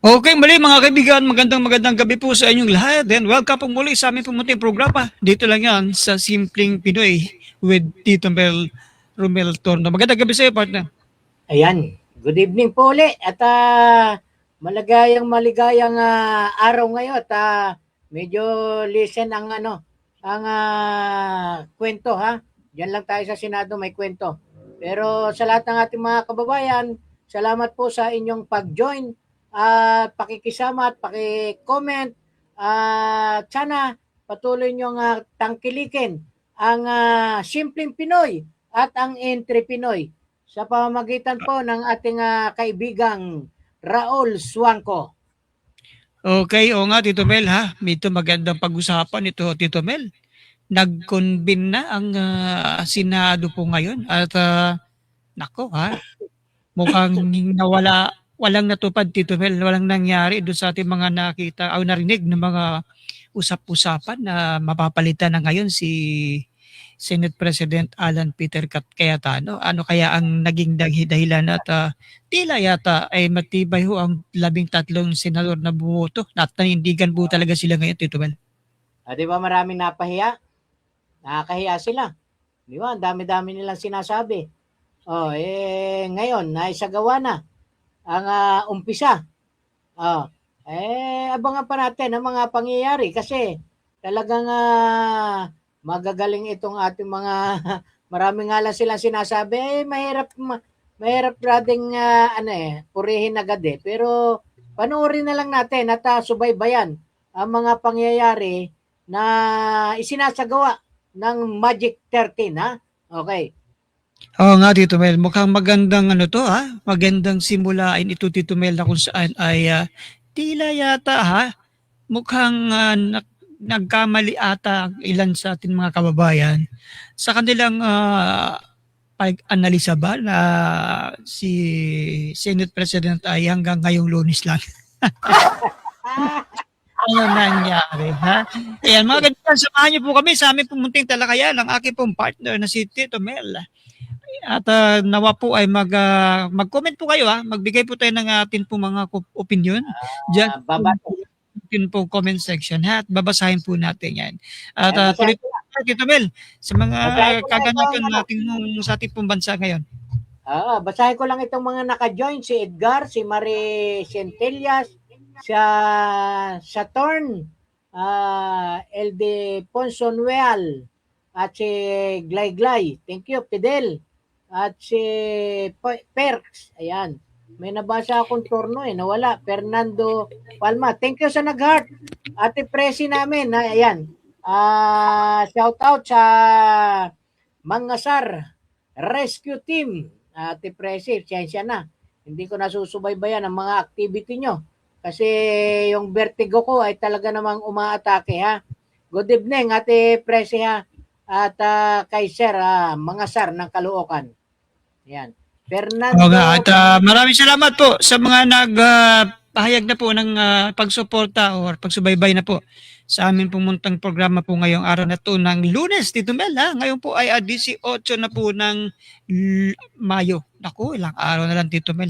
Okay, muli mga kaibigan, magandang gabi po sa inyong lahat. Then welcome po muli sa aming pumunting programa. Dito lang yan sa Simpleng Pinoy with Tito Mel Romel Torno. Magandang gabi sa iyo, partner. Ayan, good evening po ulit at maligayang araw ngayon at medyo listen ang kwento ha. Diyan lang tayo sa Senado may kwento. Pero sa lahat ng ating mga kababayan, salamat po sa inyong pag-join at pakikisama at paki-comment at sana patuloy niyong tangkilikin ang Simpleng Pinoy at ang Entre Pinoy sa pamamagitan po ng ating kaibigang Raul Suangco. Okay, o nga Tito Mel ha. Ito magandang pag-usapan ito, Tito Mel. Nag-convene na ang Senado po ngayon at nako ha, mukhang walang natupad Tito Mel, walang nangyari doon sa ating mga nakita o narinig ng mga usap-usapan na mapapalitan na ngayon si Senate President Alan Peter Cayetano. Ano kaya ang naging dahilan at tila yata ay matibay ho ang 13 senador na bumoto. Nanindigan po talaga sila ngayon, Tito Mel. Di ba maraming napahiya? Nakakahiya sila. Di ba? Ang dami-dami nilang sinasabi. Ngayon, naisagawa na ang umpisa. Abangan pa natin ang mga pangyayari kasi talagang magagaling itong ating mga maraming nga lang silang sinasabi, mahirap rading purihin agad pero panoorin na lang natin at subaybayan ang mga pangyayari na isinasagawa ng Magic 13 ha. Okay. Oo nga Tito Mel, mukhang magandang magandang simulain ito Tito Mel na kung saan ay tila yata mukhang nagkamali ata ilan sa ating mga kababayan sa kanilang pag-analisa ba na si Senate President ay hanggang ngayong Lunes lang. Ano nangyari, ha? Ayan, mga ganyan, samahan niyo po kami sa aming pumunting talakayan ng aking pong partner na si Tito Mel. At nawa po ay mag-comment po kayo magbigay po tayo ng atin po mga opinion diyan po comment section at babasahin po natin yan. At tuloy po Tito Mel sa mga kaganapan natin sa ating pong bansa ngayon. Basahin ko lang itong mga naka-join, si Edgar, si Marie Centellas, sa Saturn, LD Ponsonuel, at si Glay. Thank you, Fidel. At si Perks. Ayan. May nabasa akong turno nawala. Fernando Palma. Thank you sa nag-heart. Ate Presi namin. Ayan. Shout out sa Mangasar Rescue Team. Ate Presi, siyensya na. Hindi ko nasusubaybayan ang mga activity nyo. Kasi yung vertigo ko ay talaga namang umaatake ha. Good evening Ate Presi ha. At kay Sir Mangasar ng Caloocan. Yan. Fernando. At maraming salamat po sa mga nagpahayag na po ng pagsuporta o pagsubaybay na po sa aming pumuntang programa po ngayong araw na to ng Lunes, Tito Mel Ngayon po ay 18 na po ng Mayo. Naku, ilang araw na lang Tito Mel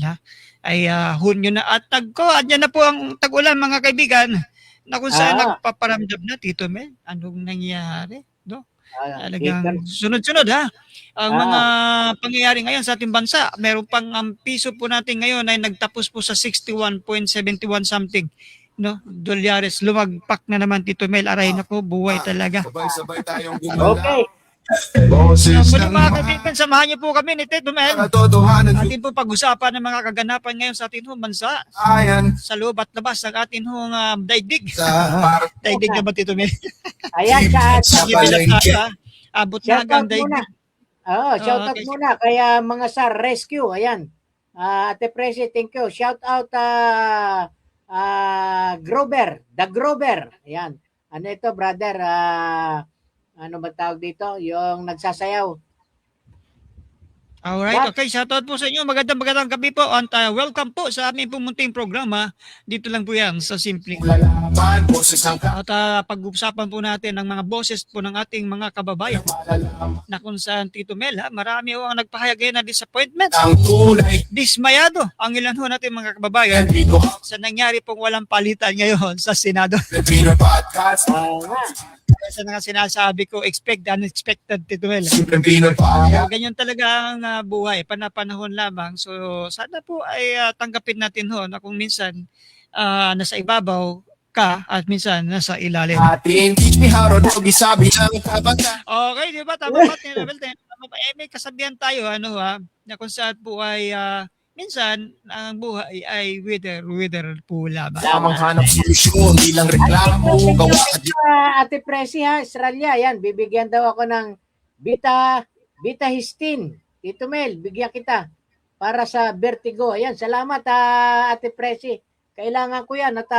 Ay Hunyo na at andyan na po ang tag-ulan mga kaibigan na kung saan nagpaparamdam na Tito Mel. Anong nangyari? No? Talagang sunod-sunod ang mga pangyayari ngayon sa ating bansa. Meron pang piso po natin ngayon ay nagtapos po sa 61.71 something dolyares. Lumagpak na naman Tito Mel. Aray na po, buhay talaga. Sabay-sabay tayong gumalaw. Okay. Muli mga kaibigan, samahan niyo po kami ni Tito Mel. Atin po pag-usapan ng mga kaganapan ngayon sa ating bansa. Sa loob at labas ng ating daigdig. Daigdig na ba Tito Mel? Ayan, abot na hanggang daigdig. Shout out muna kaya mga sa rescue. Ayan. Ate Presi, thank you. Shout out Grover, the Grover. Ayan. Ano ito, brother? Ano ba tawag dito? Yung nagsasayaw. Alright, But, okay. Shoutout po sa inyo. Magandang gabi po. And welcome po sa aming pumunting programa. Dito lang po yan sa Simpleng. At pag-usapan po natin ang mga boses po ng ating mga kababayan na kung saan Tito Mel, marami ho ang nagpahayag ngayon ng disappointment. Dismayado ang ilan ho natin mga kababayan sa nangyari pong walang palitan ngayon sa Senado. Sa nga sinasabi ko, expect the unexpected, Tito Mel. Ganyan talaga ang buhay, panapanahon lamang. So sana po ay tanggapin natin ho na kung minsan nasa ibabaw ka at minsan nasa ilalim. Teach me how to doggy sabi Okay, di ba? Tama ba? May kasabihan tayo, na kung saan po ay minsan ang buhay ay wither po lamang. lamang hanap solusyon, di lang reklamo, gawa ka di Ate Presi ha, Australia, yan, bibigyan daw ako ng beta histin. Tito Mel, bigyan kita para sa vertigo. Ayan, salamat Ate Presi. Kailangan ko yan at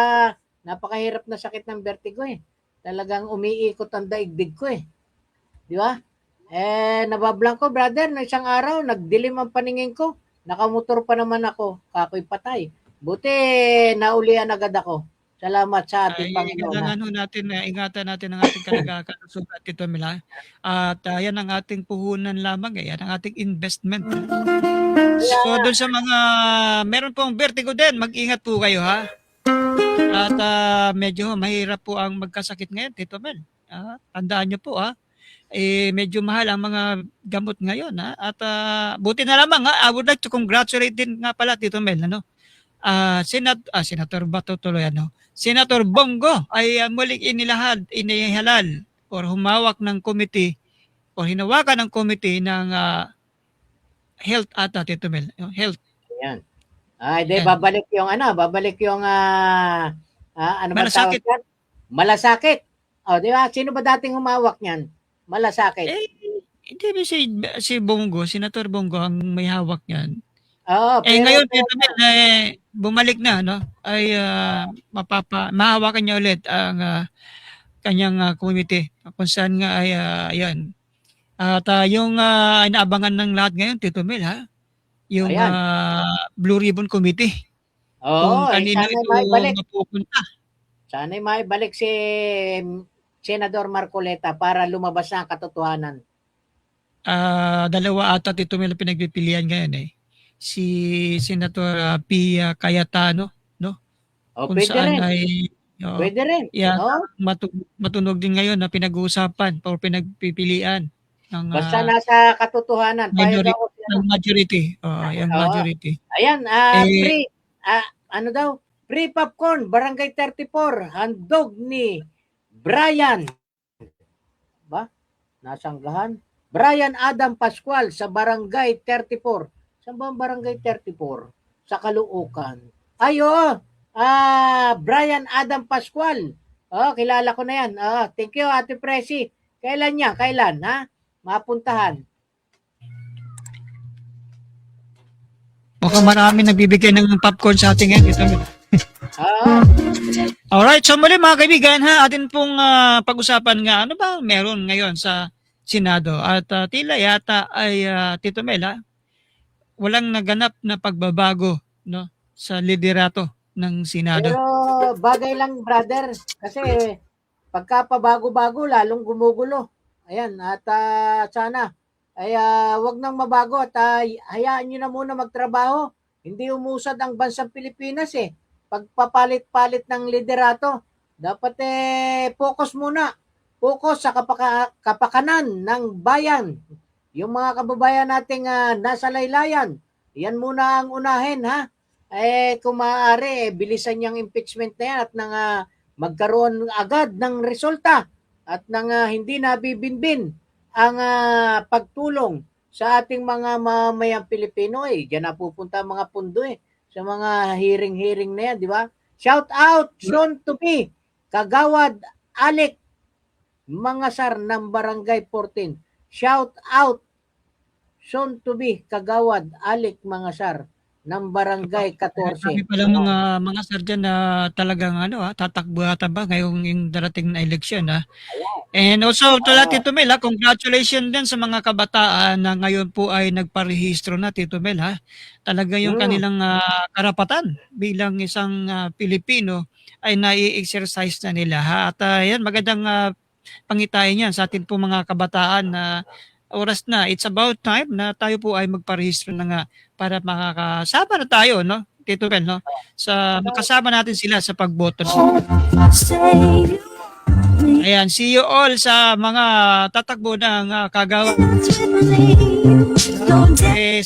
napakahirap na sakit ng vertigo eh. Talagang umiikot ang daigdig ko eh. Di ba? Nabablang ko, brother, na isang araw, nagdilim ang paningin ko. Nakamotor pa naman ako, kako'y patay. Buti, naulian agad ako. Salamat sa ating Panginoon. Kailangan ho natin na ingatan natin ang ating kalagakan Tito Mel. At yan ang ating puhunan lamang, yan ang ating investment. So doon sa mga meron pong vertigo din, mag-ingat po kayo ha. At medyo mahirap po ang magkasakit ngayon, Tito Mel. Tandaan nyo po medyo mahal ang mga gamot ngayon at buti na lamang I would like to congratulate din nga pala Tito Mel Senator Bato tuloy Senator Bongo ay muling inihalal or humawak ng committee o hinawakan ng committee ng health ata Tito Mel, health. Ayan. Babalik yung ano ba Malasakit. tawag yan? Malasakit. Di ba? Sino ba dating humawak niyan? Malasakit. Hindi ba si Bongo, Senator Bongo ang may hawak niyan. Pero, Ngayon Tito Mel, bumalik na ay mahawakan niya ulit ang kanyang committee kung saan nga ay ayan. At yung inaabangan ng lahat ngayon Tito Mel yung Blue Ribbon Committee. Kung kanino ito mapupunta. Sana'y maibalik si Senador Marcoleta para lumabas na ang katotohanan. Dalawa ata Tito Mel pinagpipilian ngayon si Senator Pia Cayetano, no? Kung pwede saan rin. ay Pwede rin. matunog din ngayon na pinag-uusapan o pinagpipilian ng Basta nasa katotohanan. majority. Yung majority. Ayan, free. Ano daw? Free popcorn, Barangay 34. Handog ni Brian. Ba? Nasanggahan? Brian Adam Pascual sa Barangay 34. Saan ba ang Barangay 34? Sa Caloocan. Brian Adam Pascual. Kilala ko na yan. Thank you, Ate Presi. Kailan niya? Kailan, ha? Mapuntahan. Mukhang marami nagbibigay ng popcorn sa ating ngayon. Alright, so muli mga kaibigan atin pong pag-usapan nga ano ba meron ngayon sa Senado at tila yata ay Tito Mel walang naganap na pagbabago no sa liderato ng Senado. Pero bagay lang brother kasi pagka pabago-bago lalong gumugulo. Ayan at sana ay wag nang mabago at hayaan niyo na muna magtrabaho. Hindi umusad ang bansang Pilipinas pagpapalit-palit ng liderato. Dapat focus muna. Focus sa kapakanan ng bayan. Yung mga kababayan nating nasa laylayan. Yan muna ang unahin kung maaari bilisan niyang impeachment na yan at magkaroon agad ng resulta at hindi nabibinbin ang pagtulong sa ating mga mamamayang Pilipino diyan na pupunta ang mga pundo sa mga hearing na yan, di ba? Shout out, soon to be, Kagawad Alec Mangasar ng Barangay 14. Shout out, soon to be, Kagawad Alec Mangasar ng Barangay Marami 14. palang mga sir diyan na talagang tatakbo ata ba ngayong yung darating na eleksyon, And also to that, Tito Mel, congratulations din sa mga kabataan na ngayon po ay nagparehistro na, Tito Mel, Talaga yung Mm. kanilang karapatan bilang isang Pilipino ay nai-exercise na nila, At yan, magandang pangitain yan sa atin po mga kabataan na oras na. It's about time na tayo po ay magparehistro na nga para makakasama na tayo, no? Tito Mel, no? Makasama natin sila sa pagboto. Ayan, see you all sa mga tatakbo ng kagawa.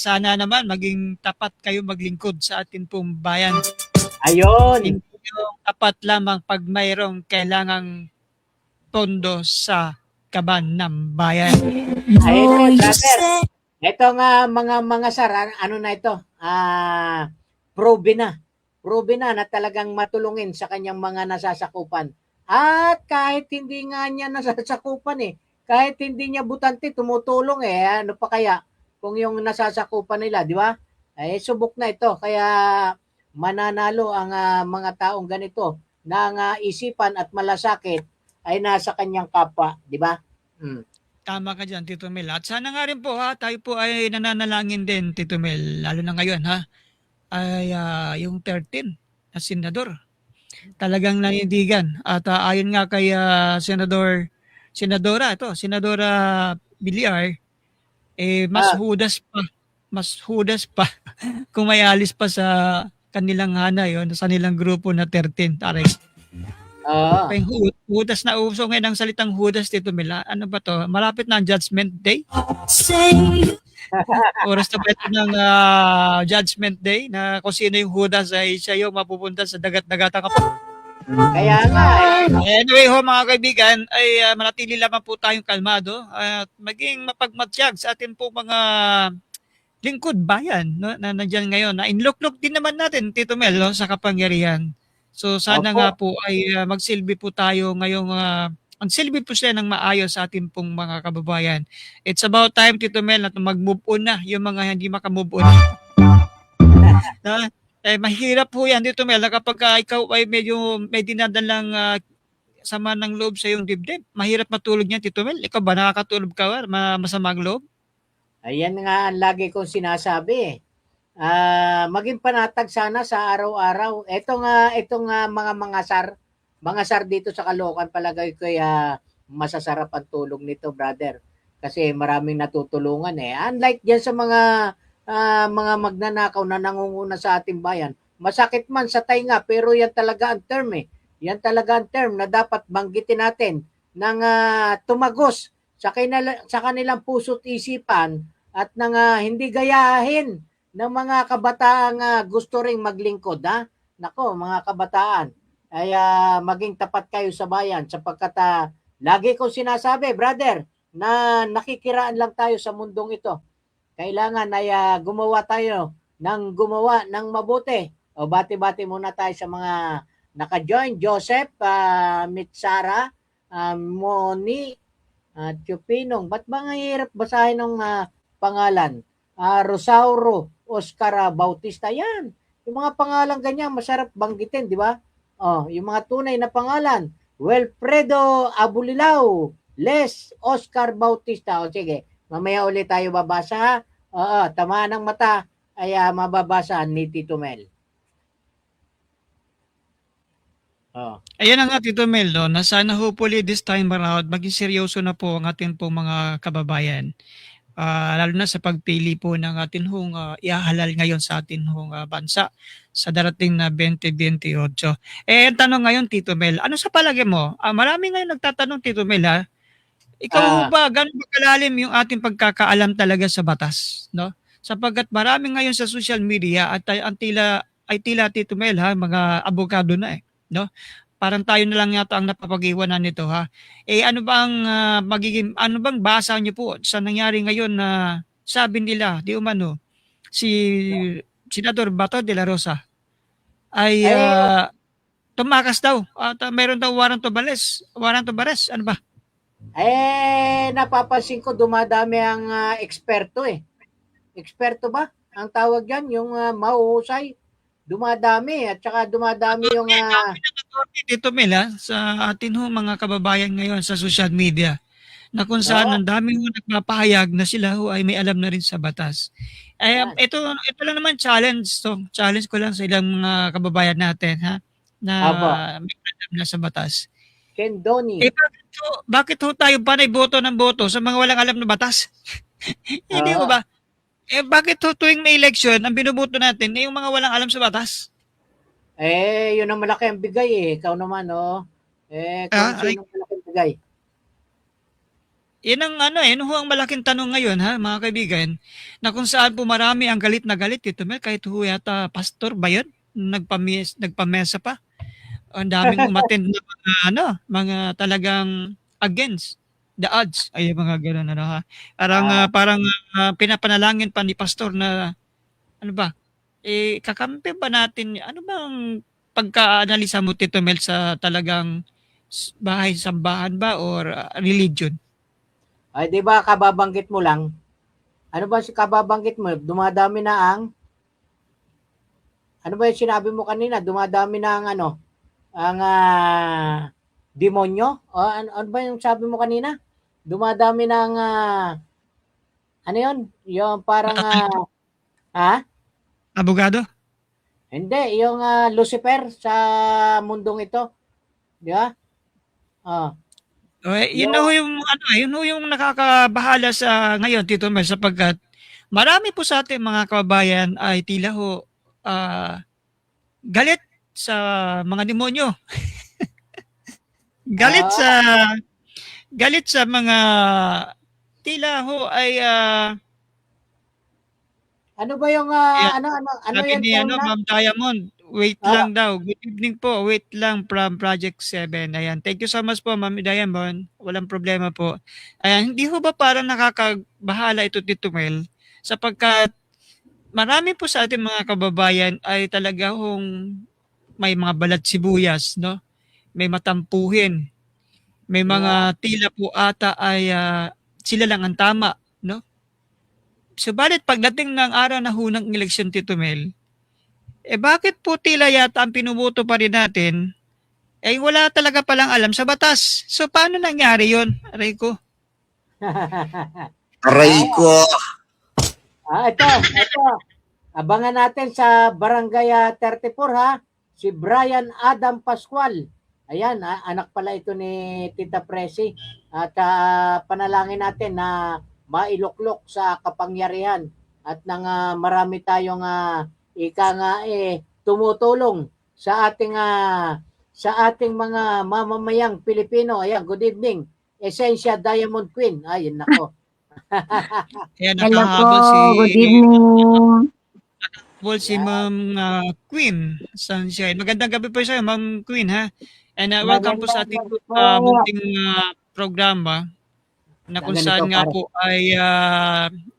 Sana naman maging tapat kayo maglingkod sa atin pong bayan. Ayun. Hindi yung tapat lamang pag mayroong kailangang pondo sa kaban ng bayan. Ayun, brother. Ito nga mga sir, ano na ito? Proven na. Proven na talagang matulungin sa kanyang mga nasasakupan. At kahit hindi nga niya nasasakupan kahit hindi niya butante, tumutulong ano pa kaya kung yung nasasakupan nila, di ba? Subok na ito. Kaya mananalo ang mga taong ganito na ang isipan at malasakit ay nasa kanyang kapwa, di ba? Tama ka dyan, Tito Mel. At sana nga rin po tayo po ay nananalangin din, Tito Mel, lalo na ngayon ay yung 13 na senador. Talagang nanindigan. At ayon nga kay Senadora Villar, mas hudas pa kung may alis pa sa kanilang sa kanilang grupo na 13. Taray. Yung hudas na uso ngayon ang salitang hudas, Tito Mel. Ano ba to? Malapit na ang Judgment Day. Oras na ba ito ng Judgment Day na kung sino yung hudas ay siya yung mapupunta sa dagat-dagatan kapag. Kaya nga Anyway mga kaibigan, ay manatili lamang po tayong kalmado at maging mapagmatsyag sa atin po mga lingkod bayan, no, na nandiyan ngayon. Na inloklok din naman natin, Tito Mel, no, sa kapangyarihan. So sana nga po ay magsilbi po tayo ngayong magsilbi po siya ng maayos sa ating pong mga kababayan. It's about time, Tito Mel, na mag-move on na yung mga hindi makamove on. Mahirap po yan, Tito Mel, kapag ikaw ay medyo may dinadalang sama ng loob sa iyong dibdib. Mahirap matulog niyan, Tito Mel. Ikaw ba nakakatulog ka? Masamang loob? Ayan nga ang lagi kong sinasabi. Maging panatag sana sa araw-araw. Itong mga sar dito sa Caloocan, palagay ko masasarap ang tulog nito, brother. Kasi maraming natutulungan Unlike diyan sa mga magnanakaw na nangunguna sa ating bayan. Masakit man sa tainga, pero yan talaga ang term Yan talaga ang term na dapat banggitin natin ng tumagos sa kanilang puso't isipan at nang hindi gayahin ng mga kabataang gusto ring maglingkod. Nako, mga kabataan, ay maging tapat kayo sa bayan sapagkat lagi kong sinasabi, brother, na nakikiraan lang tayo sa mundong ito. Kailangan ay gumawa ng mabuti. O bati-bati muna tayo sa mga naka-join. Joseph, Mitsara, Moni, Chupinong. Ba't ba nga hirap basahin ng pangalan? Rosauro, Oscar Bautista. Yan. Yung mga pangalan ganyan, masarap banggitin, di ba? Yung mga tunay na pangalan. Wilfredo Abulilao, Les Oscar Bautista. Sige, mamaya ulit tayo babasa. Tamaan ng mata ay mababasa ni Tito Mel. Ayan na nga, Tito Mel, no, na sana hopefully this time around, maging seryoso na po ang ating po mga kababayan. Lalo na sa pagpili po ng atin ihahalal ngayon sa atin bansa sa darating na 2028. Ang tanong ngayon, Tito Mel, ano sa palagay mo? Marami ngayon nagtatanong, Tito Mel, ikaw ba, gano'n ba kalalim yung ating pagkakaalam talaga sa batas? No? Sapagkat marami ngayon sa social media at tila Tito Mel, mga abogado na no? Parang tayo na lang yata ang napapag-iwanan nito ano bang basa niyo po sa nangyari ngayon na sabi nila di umano si Senador Bato de la Rosa ay tumakas daw at mayroon daw warrant of arrest. Ano ba? Napapansin ko dumadami ang eksperto Eksperto ba? ang tawag diyan, yung mahuhusay, dumadami at saka dumadami yung Dito Mel, sa atin ho mga kababayan ngayon sa social media na kung saan oo, ang dami ho nagpapahayag na sila ho ay may alam na rin sa batas. Ay, yan. ito lang naman challenge to. Challenge ko lang sa ilang mga kababayan natin na Aba, may alam na sa batas. Ken Donny. Bakit ho tayo panay boto ng boto sa mga walang alam na batas? Hindi ho Oo. ba? Bakit ho tuwing may election, ang binoboto natin ay yung mga walang alam sa batas? Yun ang malaki ang bigay eh. Ikaw naman, oh. Kung Ay, sino ang malaki ang bigay. yun ang yun ho ang malaking tanong ngayon mga kaibigan, na kung saan po marami ang galit na galit dito, kahit ho yata pastor ba yun? Nagpamesa pa. Ang daming umattend na mga talagang against the odds. Ay, mga gano'n Ah, Parang pinapanalangin pa ni pastor na ano ba? Kakampi ba natin ano bang pagka-analisa mo Tito Mel sa talagang bahay sambahan ba or religion? ay, di ba kababanggit mo lang? Ano ba si kababanggit mo? Dumadami na ano ba yung sinabi mo kanina? Dumadami na ang demonyo? O, ano ba yung sabi mo kanina? Dumadami na ang, ano yun? Yung parang, ha? Abogado? Hindi, yung Lucifer sa mundong ito. Di ba? Oh, Yun na ho yung, yun ho yung nakakabahala sa ngayon Tito Mel sapagkat marami po sa ating mga kababayan ay tila ho galit sa mga demonyo. Galit ah, sa galit sa mga tila ho ay ano ba yung, ayan, ano sabi yan ni term na? Ma'am Diamond, wait Ah, lang daw. Good evening po, wait lang from Project 7. Ayan, thank you so much po Ma'am Diamond. Walang problema po. Ayan, hindi ho ba parang nakakabahala ito Tito Mel sapagkat marami po sa ating mga kababayan ay talaga hong may mga balat sibuyas, no? May matampuhin, may yeah. mga tila po ata ay sila lang ang tama, no? Subalit pagdating ng araw na hunang eleksyon Tito Mel, bakit po tila yata ang pinuboto pa rin natin ay wala talaga palang alam sa batas. So paano nangyari 'yon? Aray ko. Aray ah, ko. ito. Abangan natin sa Barangay 34 ha. Si Brian Adam Pascual. Ayan, anak pala ito ni Tita Presi. At panalangin natin na mailuklok sa kapangyarihan at nang marami tayong ika nga tumutulong sa ating mga mamamayang Pilipino. Ayan, good evening. Essentia Diamond Queen. Ayun nako. Ayan, Hello po, good si Ayan. Ma'am Queen Sunshine. Magandang gabi po sa iyo, Ma'am Queen And welcome po sa Magandang ating gabi po. munting programa na kung Ganito saan nga pare. po ay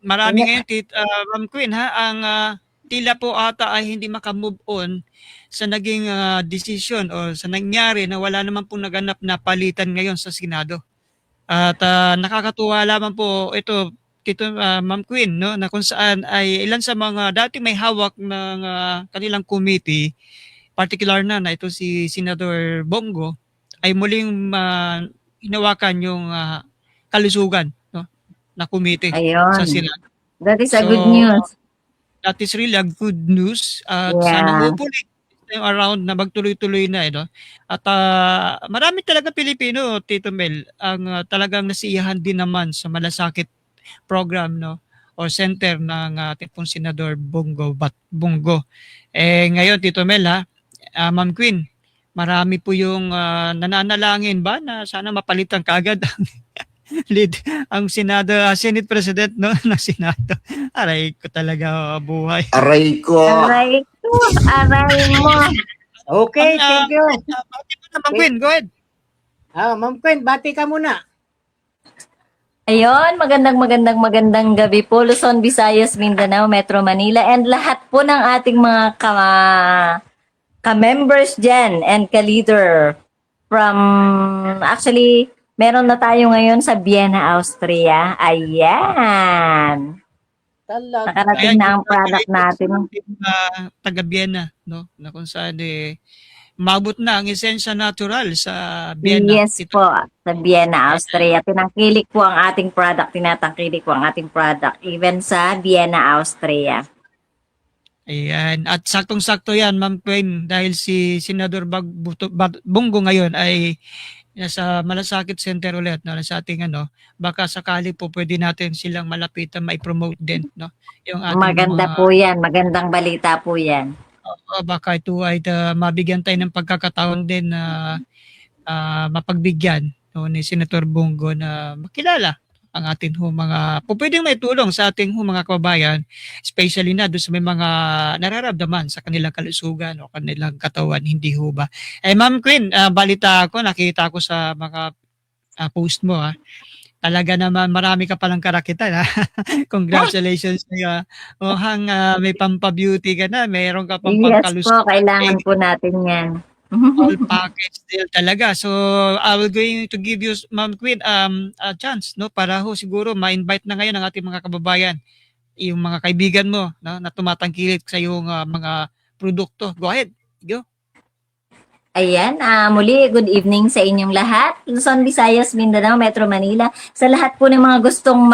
marami ngayon Ma'am Queen ang tila po ata ay hindi maka-move on sa naging decision o sa nangyari na wala naman pong naganap na palitan ngayon sa Senado. At nakakatuwa lamang po ito Tito Ma'am Queen no na kung saan ay ilan sa mga dati may hawak ng kanilang committee, particular na ito si Senador Bongo ay muling hinawakan yung kalusugan no na committee sa Ayun, Senado. that is a So good news. that is really a good news at sana Yeah. hopefully this time around na magtuloy-tuloy na no. At marami talaga Pilipino Tito Mel ang talagang nasiyahan din naman sa malasakit program no o center ng ating pong Senador Bongo. Ngayon Tito Mel Ma'am Queen, marami po yung nananalangin ba na sana mapalitan kaagad ang lead ang Senado, Senate President no ng Senado. Aray ko talaga buhay. Aray ko. Aray ko, aray mo. Okay, thank you. Bati mo na Ma'am Queen, go ahead. Ma'am Queen, bati ka muna. Ayun, magandang gabi po, Luzon, Visayas, Mindanao, Metro Manila, and lahat po ng ating mga ka-members dyan and ka-leader from, actually, meron na tayo ngayon sa Vienna, Austria. Ayan. Talaga. Nakarating na ang product natin. Taga Vienna, no? Na kung saan mabot na ang esensya natural sa Vienna. Yes po, sa Vienna, Austria. Tinangkilik po ang ating product, tinatangkilik po ang ating product, even sa Vienna, Austria. Ayan. At saktong-sakto yan, Ma'am Queen, dahil si Senador Bongo ngayon ay nasa Malasakit Center ulit, no, sa ating baka sakali po pwede natin silang malapitan mai-promote din, no? Yung ating Maganda mga, po yan, magandang balita po yan. baka ito ay mabigyan tayo ng pagkakataon din na mapagbigyan, no, ni Senator Bongo na makilala ang ating mga pwedeng may tulong sa ating mga kababayan, especially na doon sa may mga nararamdaman sa kanilang kalusugan o kanilang katawan, hindi ho ba? Ma'am Queen, balita ako, nakita ko sa mga post mo, talaga naman marami ka palang karakitan, ha? Congratulations sa'yo. Mukhang may pampabeauty ka na, mayroon ka pang Yes po, pangkalusugan. kailangan po natin yan. All package deal talaga. So, I will going to give you, Ma'am Queen, a chance, no, para ho siguro ma-invite na ngayon ang ating mga kababayan, yung mga kaibigan mo, no, na tumatangkilik sa iyong mga produkto. Go ahead. Go. Ayan, muli, good evening sa inyong lahat. Luzon, Visayas, Mindanao, Metro Manila. Sa lahat po ng mga gustong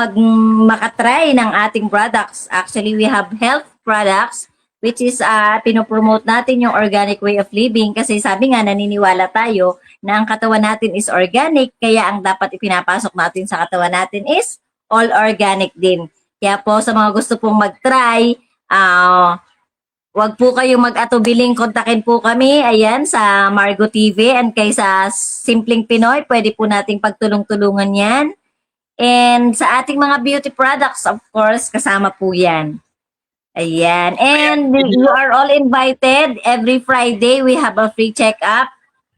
makatry ng ating products. Actually, we have health products, which is pinopromote natin yung organic way of living kasi sabi nga naniniwala tayo na ang katawan natin is organic, kaya ang dapat ipinapasok natin sa katawan natin is all organic din. Kaya po sa mga gusto pong mag-try, wag po kayong mag-atubiling, kontakin po kami, ayan, sa Margo TV and kay sa Simpleng Pinoy, pwede po nating pagtulong-tulungan yan. And sa ating mga beauty products, of course, kasama po yan. Ayan. And you are all invited. Every Friday, we have a free check-up.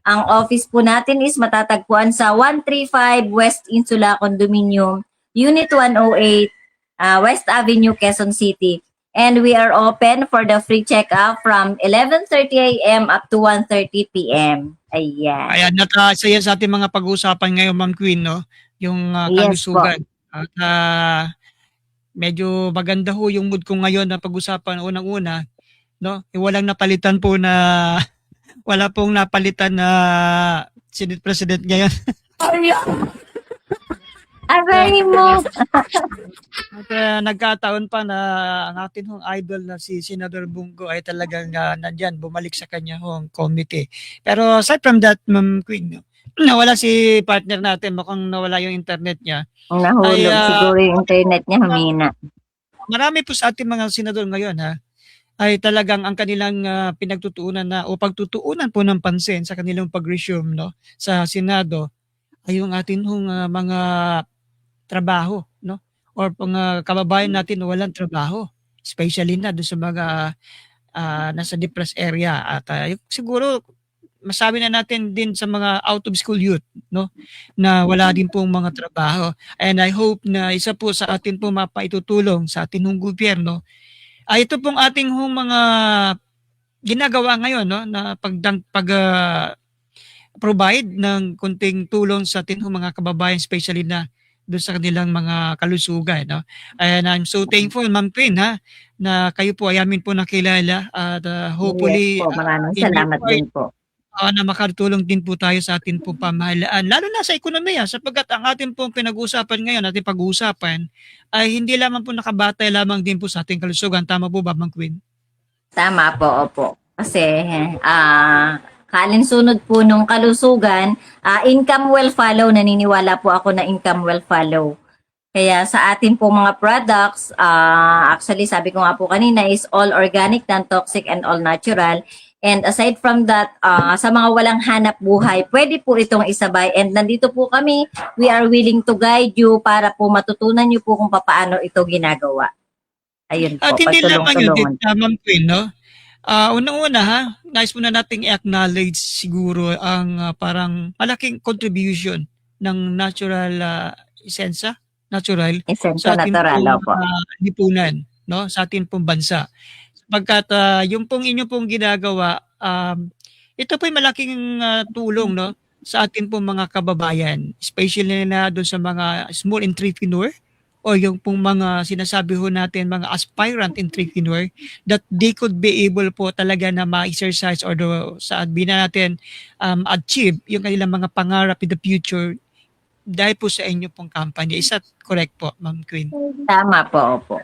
Ang office po natin is matatagpuan sa 135 West Insula Condominium, Unit 108, West Avenue, Quezon City. And we are open for the free check-up from 11:30 a.m. up to 1:30 p.m. Ayan. Ayan, sa yan sa ating mga pag-uusapan ngayon, Ma'am Queen, no? Yung Yes po. kalusugan. At medyo maganda ho yung mood ko ngayon na pag-usapan unang-una, no? Walang napalitan po na wala pong napalitan na Senate President ngayon. Aray mo! At nagkataon pa na ang ating hong idol na si Senador Bongo ay talagang nandyan, bumalik sa kanya hong committee. Pero aside from that, Ma'am Queen, no, nawala si partner natin, mukhang nawala yung internet niya. Nahulog Ay, siguro yung internet niya, humina. Marami po sa ating mga senador ngayon, ay talagang ang kanilang pinagtutuunan na o pagtutuunan po ng pansin sa kanilang pag-resume, no, sa Senado ay yung ating mga trabaho, no, or mga kababayan natin na walang trabaho, especially na doon sa mga nasa depressed area at siguro masabi na natin din sa mga out of school youth, no, na wala din pong mga trabaho. And I hope na isa po sa atin po mapaitutulong sa ating gobyerno ay ito pong ating mga ginagawa ngayon, no, na provide ng kunting tulong sa ating mga kababayan, especially na doon sa kanilang mga kalusugan, no. And I'm so thankful, Ma'am Queen, na kayo po ay amin po nakilala at hopefully Yes po, maraming in salamat your din po. na makatulong din po tayo sa atin pong pamahalaan, lalo na sa ekonomiya, sapagkat ang atin pong pinag-uusapan ngayon, ating pag-uusapan, ay hindi lamang po nakabatay lamang din po sa ating kalusugan. Tama po ba, Ma'am Queen? Tama po, opo. Kasi, kalinsunod po nung kalusugan, income will follow. Naniniwala po ako na income will follow. Kaya sa atin po mga products, actually sabi ko nga po kanina is all organic, non-toxic, and all natural. And aside from that, sa mga walang hanap buhay, pwede po itong isabay. And nandito po kami, we are willing to guide you para po matutunan nyo po kung paano ito ginagawa. Ayun po, At hindi lamang yun, pagtulong-tulungan. Ma'am Queen, no? Unang-una, nais muna nating i-acknowledge siguro ang parang malaking contribution ng natural esensya, natural, Esensya sa ating natural, pong opo. lipunan, no? Sa ating pong bansa. Sapagkat yung pong inyo pong ginagawa, ito po'y malaking tulong, no, sa ating pong mga kababayan, especially na doon sa mga small entrepreneur, o yung pong mga sinasabi ho natin mga aspirant entrepreneur that they could be able po talaga na ma-exercise or sabihin na natin achieve yung kanilang mga pangarap in the future dahil po sa inyo pong company. Is that correct po, Ma'am Queen? Tama po, opo.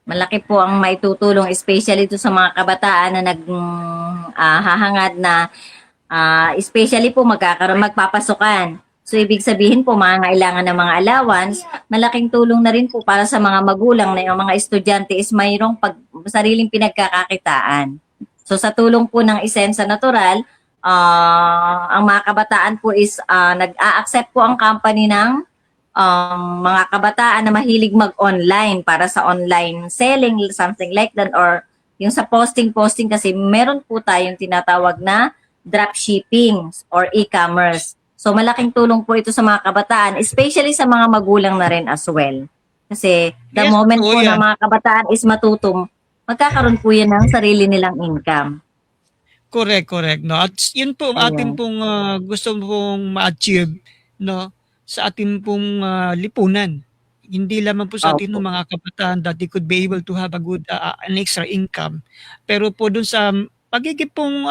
Malaki po ang maitutulong, especially to sa mga kabataan na hahangad na especially po magpapasukan. So, ibig sabihin po, mangangailangan ng mga allowance, malaking tulong na rin po para sa mga magulang na yung mga estudyante is mayroong sariling pinagkakakitaan. So, sa tulong po ng Isensa Natural, ang mga kabataan po is nag-a-accept po ang company ng mga kabataan na mahilig mag-online para sa online selling, something like that, or yung sa posting kasi meron po tayong tinatawag na dropshipping or e-commerce. So malaking tulong po ito sa mga kabataan, especially sa mga magulang na rin as well. Kasi the Yes, moment oo, po na yan. mga kabataan is matutum, magkakaroon po yan ng sarili nilang income. Correct, no? At yun po ang ating Ayan. pong gusto pong ma-achieve, no? Sa ating pong lipunan. Hindi lamang po sa ating Opo. mga kabataan that they could be able to have a good an extra income. Pero po dun sa pagiging pong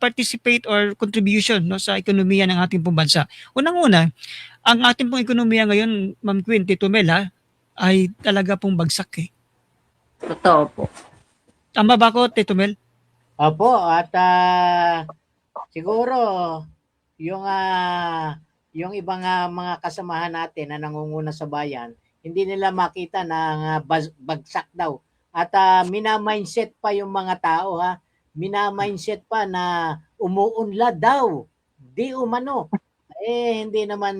participate or contribution no sa ekonomiya ng ating pong bansa. Unang-una, ang ating pong ekonomiya ngayon, Ma'am Queen, Tito Mel, ay talaga pong bagsak eh. Totoo po. Tama ba ako, Tito Mel? Opo, at siguro yung ibang mga kasamahan natin na nangunguna sa bayan, hindi nila makita na bagsak daw. At mina-mindset pa yung mga tao ha. Mina-mindset pa na umuunlad daw. Di umano. Hindi naman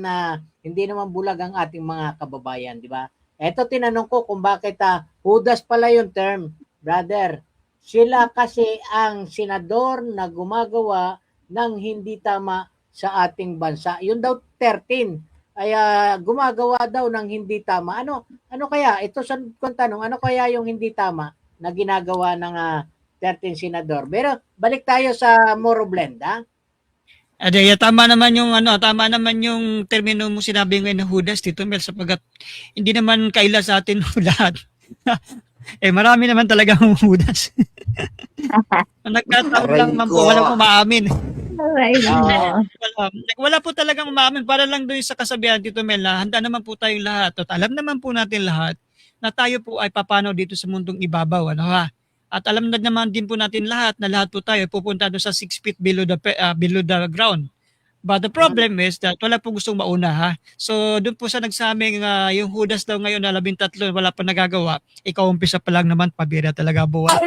bulag ang ating mga kababayan, di ba? Eto tinanong ko kung bakit hudas pala yung term, brother. Sila kasi ang senador na gumagawa ng hindi tama sa ating bansa. Yun daw 13 ay gumagawa daw ng hindi tama. Ano kaya? Ito sa kung tanong, ano kaya yung hindi tama na ginagawa ng 13 senador? Pero balik tayo sa Moro Blend, ha? Tama naman yung termino mo sinabi ngayon na hudas, Tito Mel, sapagkat hindi naman kaila sa atin lahat. Marami naman talagang hudas. Nagkataon lang man po, walang umaamin. Alright. Wala po talagang umaamin para lang doon sa kasabihan, Tito Mel, na handa naman po tayong lahat. At alam naman po natin lahat na tayo po ay papano dito sa mundong ibabaw. At alam na naman din po natin lahat na lahat po tayo pupunta doon sa 6 feet below the ground. But the problem is that wala po gustong mauna ha. So doon po sa nagsaming yung hudas daw ngayon na 13 wala pa nagagawa. Ikaw umpisa pa lang naman, pabira talaga buwan.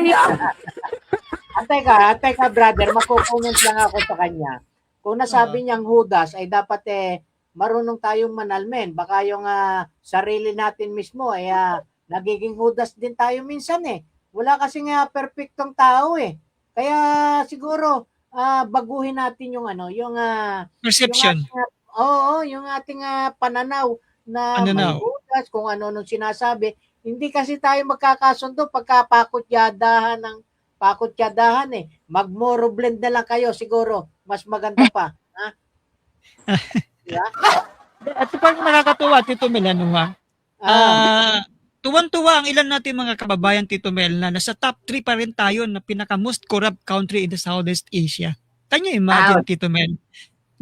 Teka brother, makukomment lang ako sa kanya. Kung nasabi niyang hudas ay dapat marunong tayong manalmen. Baka yung sarili natin mismo ay nagiging hudas din tayo minsan eh. Wala kasi nga perfectong tao eh. Kaya siguro baguhin natin yung yung Perception. yung ating pananaw na may Pananaw. hudas kung ano nung sinasabi. Hindi kasi tayo magkakasundo pagka pakutyadahan eh. Mag-moro blend na lang kayo siguro. Mas maganda pa. Ha? Diba? At pag nakakatuwa, Tito Mel, tuwan-tuwa ang ilan natin mga kababayan, Tito Mel, na nasa top 3 pa rin tayo na pinaka-most corrupt country in the Southeast Asia. Can you imagine, Tito Mel,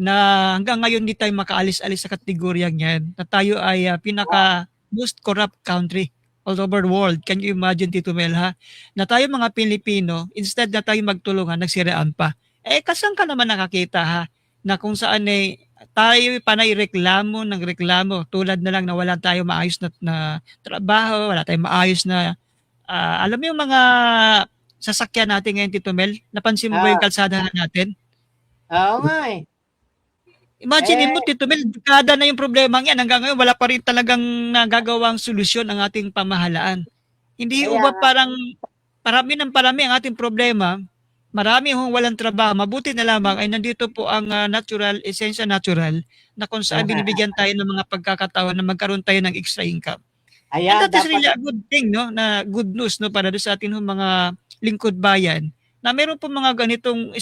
na hanggang ngayon di tayo makaalis-alis sa kategoryang yan, na tayo ay pinaka-most corrupt country all over the world. Can you imagine, Tito Mel, na tayo mga Pilipino, instead na tayo magtulungan, nagsiraan pa. Kasan ka naman nakakita, na kung saan tayo panay reklamo ng reklamo, tulad na lang na wala tayong maayos na trabaho, wala tayong maayos na alam mo yung mga sasakyan natin ngayon, Tito Mel, napansin mo ba yung kalsada natin? Oo nga eh. Imagine mo, Tito Mel, dekada na yung problema yan, hanggang ngayon wala pa rin talagang nagagawang solusyon ang ating pamahalaan. Hindi Kaya, ba parang parami ang ating problema, marami hong walang trabaho, mabuti na lamang ay nandito po ang esensya natural na kung saan binibigyan tayo ng mga pagkakataon na magkaroon tayo ng extra income. ayan, And that is really a good thing, no? Na good news, no? Para doon sa atin mga lingkod bayan na meron po mga ganitong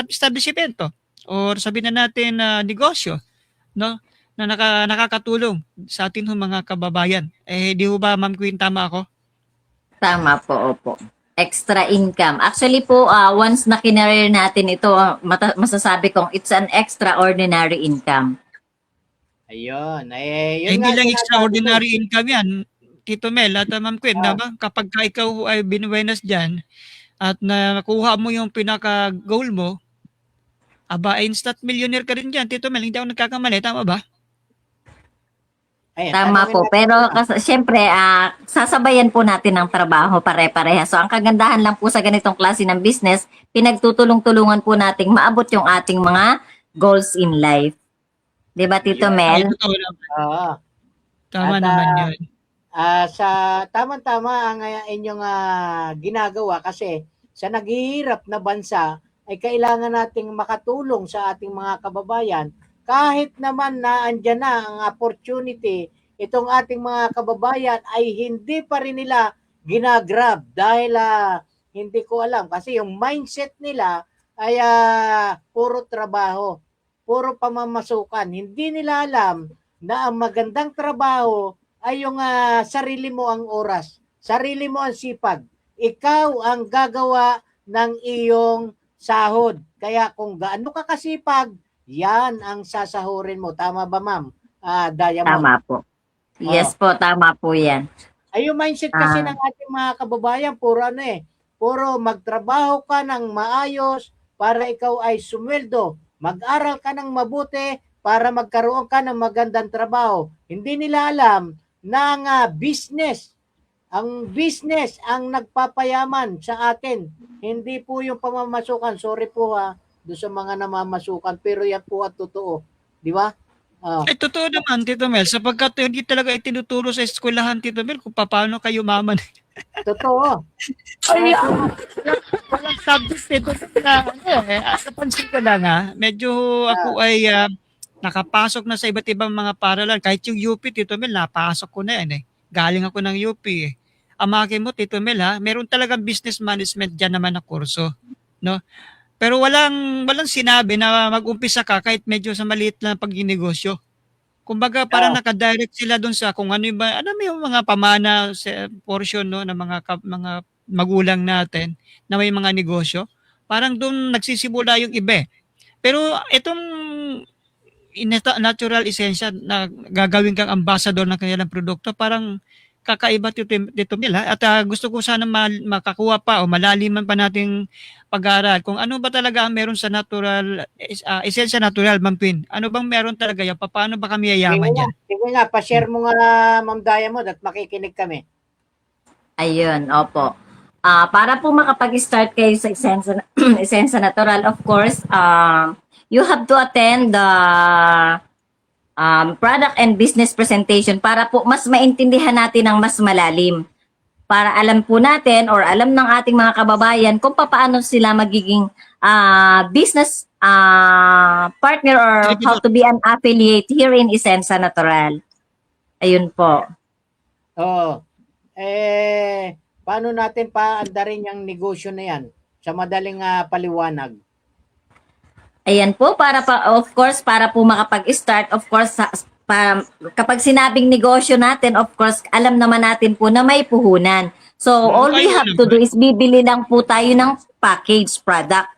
establishmento or sabihin na natin negosyo, no? na nakakatulong sa atin ho mga kababayan. Di ho ba Ma'am Queen, tama ako? Tama po, opo. Extra income. Actually po, once na kinareer natin ito, masasabi kong it's an extraordinary income. Ayun. Yun Hindi nga lang sinasabi ko. extraordinary income yan, Tito Mel at Ma'am Queen, Ah. diba? Kapag ka ikaw ay binuenas dyan at nakuha mo yung pinaka-goal mo, instant millionaire ka rin dyan, Tito Mel. Hindi ako nagkakamali, tama ba? Ayan, Tama tanungin po. natin Pero sila. syempre, sasabayan po natin ng trabaho pare-pareha. So ang kagandahan lang po sa ganitong klase ng business, pinagtutulong-tulungan po nating maabot yung ating mga goals in life. 'Di ba, Tito Ayun. Ay, Mel? totoo naman. Oo. Tama At naman yun. sa tama-tama ang inyong ginagawa kasi sa naghihirap na bansa ay kailangan nating makatulong sa ating mga kababayan kahit naman na andyan na ang opportunity, itong ating mga kababayan ay hindi pa rin nila ginagrab dahil hindi ko alam kasi yung mindset nila ay puro trabaho, puro pamamasukan. Hindi nila alam na ang magandang trabaho ay yung sarili mo ang oras, sarili mo ang sipag. Ikaw ang gagawa ng iyong sahod. Kaya kung gaano ka kasipag, yan ang sasahurin mo. Tama ba, ma'am? Diamond. Tama po. Yes po, tama po 'yan. Ay, yung mindset kasi Ah. ng ating mga kababayan, puro magtrabaho ka ng maayos para ikaw ay sumweldo. Mag-aral ka ng mabuti para magkaroon ka ng magandang trabaho. Hindi nila alam na ang business ang nagpapayaman sa atin. Hindi po yung pamamasukan. Sorry po doon sa mga namamasukan, pero yan po at totoo. Di ba? Totoo naman, Tito Mel, sapagkat hindi talaga itinuturo sa eskwelahan, Tito Mel, kung paano kayo maman. Totoo. Ay, walang subject ito na napansin ko lang medyo ako ay nakapasok na sa iba't ibang mga paralan. Kahit yung UP, Tito Mel, napasok ko na yan Galing ako ng UP Amakin mo, Tito Mel meron talagang business management dyan naman na kurso. No? Pero walang sinabi na mag-umpisa ka kahit medyo sa maliit lang pagninegosyo. Kumbaga parang naka-direct sila doon sa kung ano yung mga pamana sa portion no ng mga magulang natin na may mga negosyo. Parang doon nagsisimula yung iba. Pero itong natural essential na gagawin kang ambassador ng kanilang produkto, parang kakaiba dito nila at gusto ko sana makakuha pa o malaliman pa nating pag-aaral kung ano ba talaga ang meron sa natural essential natural, Ma'am Queen. Ano bang meron talaga yan? Paano ba kami yayaman dyan? Sige nga, pa-share mo nga, Ma'am Diamond, at makikinig kami. Ayun, opo. Para po makapag-start kayo sa Esensya Natural, of course, you have to attend the product and business presentation para po mas maintindihan natin ng mas malalim. Para alam po natin or alam ng ating mga kababayan kung paano sila magiging business partner or how to be an affiliate here in Esensya Natural. Ayun po. Oo. Paano natin paandarin yung negosyo na yan sa madaling paliwanag? Ayan po, of course, para po makapag-start, of course, kapag sinabing negosyo natin, of course, alam naman natin po na may puhunan. So, all we have to do is bibili lang po tayo ng packaged product.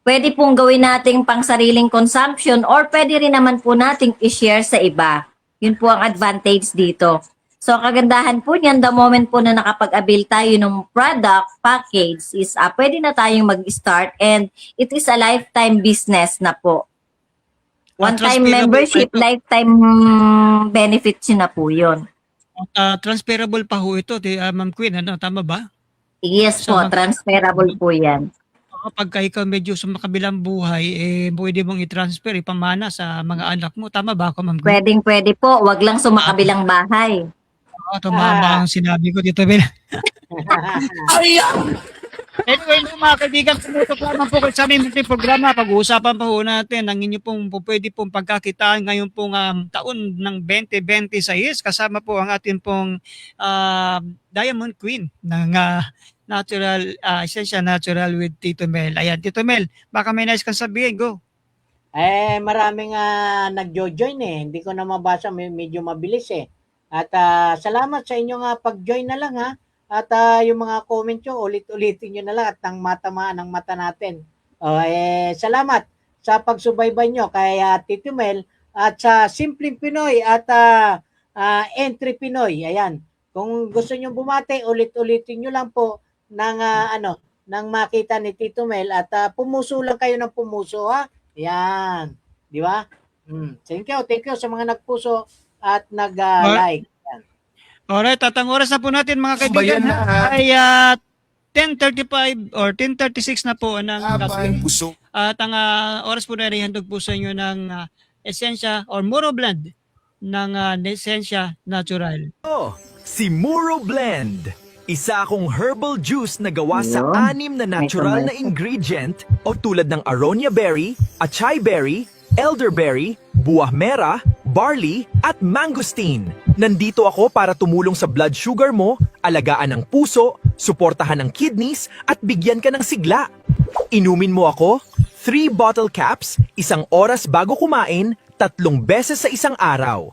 Pwede pong gawin nating pang sariling consumption or pwede rin naman po nating i-share sa iba. Yun po ang advantage dito. So, kagandahan po niyan, the moment po na nakapag-avail tayo ng product package is pwede na tayong mag-start and it is a lifetime business na po. One-time membership, lifetime benefits na po yun. Transferable pa ho ito, Ma'am Queen, tama ba? Yes po, transferable po yan. Pagka ikaw medyo sa makabilang buhay, pwede mong i-transfer, ipamana sa mga anak mo. Tama ba ako, Ma'am Queen? Pwede po, wag lang sumakabilang bahay. Tumama ang sinabi ko dito, Ben. Anyway, mga kaibigan, tumutok lamang po sa aming programa. Pag-uusapan pa po natin ang inyo pong pwede pong pagkakitaan ngayon pong taon ng 2026. Kasama po ang ating pong Diamond Queen ng Essential Natural with Tito Mel. Ayan, Tito Mel, baka may nais kang sabihin, go. Maraming nagjo-join hindi ko na mabasa, medyo mabilis At salamat sa inyong pag-join na lang At yung mga comment nyo, ulit-ulitin nyo na lang at nang matamaan ang mata natin. Salamat sa pagsubaybay nyo kay Tito Mel at sa Simpleng Pinoy at Entry Pinoy. Ayan. Kung gusto nyo bumati, ulit-ulitin nyo lang po ng nang makita ni Tito Mel at pumuso lang kayo ng pumuso Yan. Di ba? Thank you sa mga nagpuso at nag-like. Alright, at ang oras na po natin mga kaibigan Bayan na. ay 10:35 or 10:36 na po ng gabi. puso. At ang oras po na ihandog po sa inyo ng Esensya or Moro Blend ng Esensya Natural. Si Muro Blend. Isa akong herbal juice na gawa sa Ayun. 6 na natural na ingredient o tulad ng aronia berry, acai berry, elderberry, buwah mera, barley, at mangosteen. Nandito ako para tumulong sa blood sugar mo, alagaan ang puso, suportahan ang kidneys, at bigyan ka ng sigla. Inumin mo ako, 3 bottle caps, 1 oras bago kumain, 3 beses sa isang araw.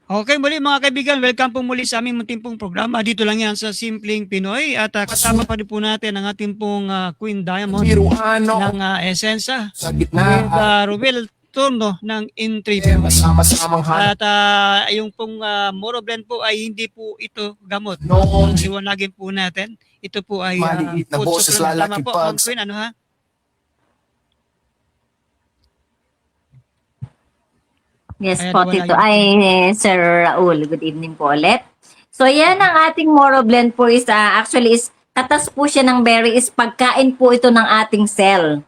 Okay, muli mga kaibigan, welcome po muli sa aming munting pong programa. Dito lang yan sa Simpleng Pinoy at kasama pa rin po natin ang ating pong Queen Diamond Biruan ako ng Esensya sa with gitna. Ruel Turno ng Intrepid. Masama-samang hanap At yung pong Moro Blend po ay hindi po ito gamot. noon. Liwanagin po natin. Ito po ay Maliit na food boses supplement. Tama lalaki po, pag- Ma'am Queen, ano ha? Yes Ayan, po, wala Tito. yun. Ay, Sir Raul. Good evening po ulit. So, yan ang ating Moro Blend po is, actually is, katas po siya ng berry is pagkain po ito ng ating cell.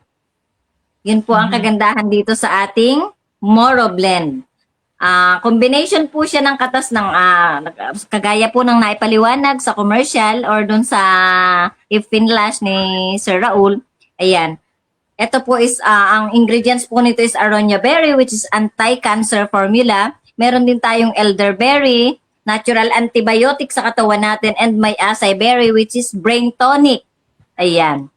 Yun po ang kagandahan dito sa ating Moro Blend. Combination po siya ng katas ng, kagaya po ng naipaliwanag sa commercial or dun sa Finlash ni Sir Raul. Ayan. Ito po is, ang ingredients po nito is aronia berry, which is anti-cancer formula. Meron din tayong elderberry, natural antibiotic sa katawan natin, and may acai berry, which is brain tonic. Ayan.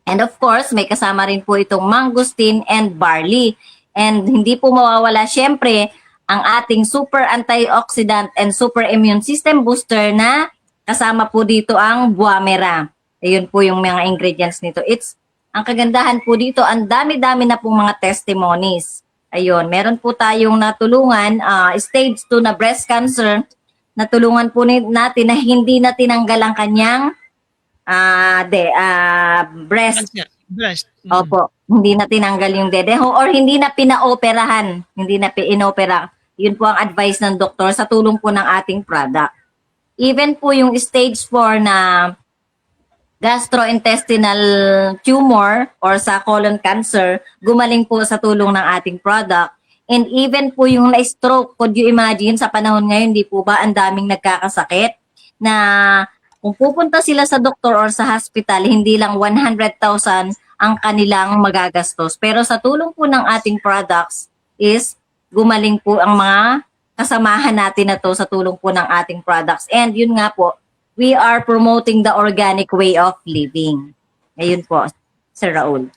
And of course, may kasama rin po itong mangosteen and barley. And hindi po mawawala, syempre, ang ating super antioxidant and super immune system booster na kasama po dito ang buwah mera. Ayun po yung mga ingredients nito. Ang kagandahan po dito, ang dami-dami na pong mga testimonies. Ayun, meron po tayong natulungan, stage 2 na breast cancer, natulungan po natin na hindi na tinanggal ang kanyang breast. Breast. Opo, hindi na tinanggal yung dedeho or hindi na pinaoperahan, hindi na inopera. Yun po ang advice ng doktor sa tulong po ng ating product. Even po yung stage 4 na gastrointestinal tumor or sa colon cancer, gumaling po sa tulong ng ating product. And even po yung na-stroke, could you imagine sa panahon ngayon, di po ba ang daming nagkakasakit na kung pupunta sila sa doktor or sa hospital, hindi lang 100,000 ang kanilang magagastos. Pero sa tulong po ng ating products is gumaling po ang mga kasamahan natin na to sa tulong po ng ating products. And yun nga po, we are promoting the organic way of living. Ayun po, Sir Raul.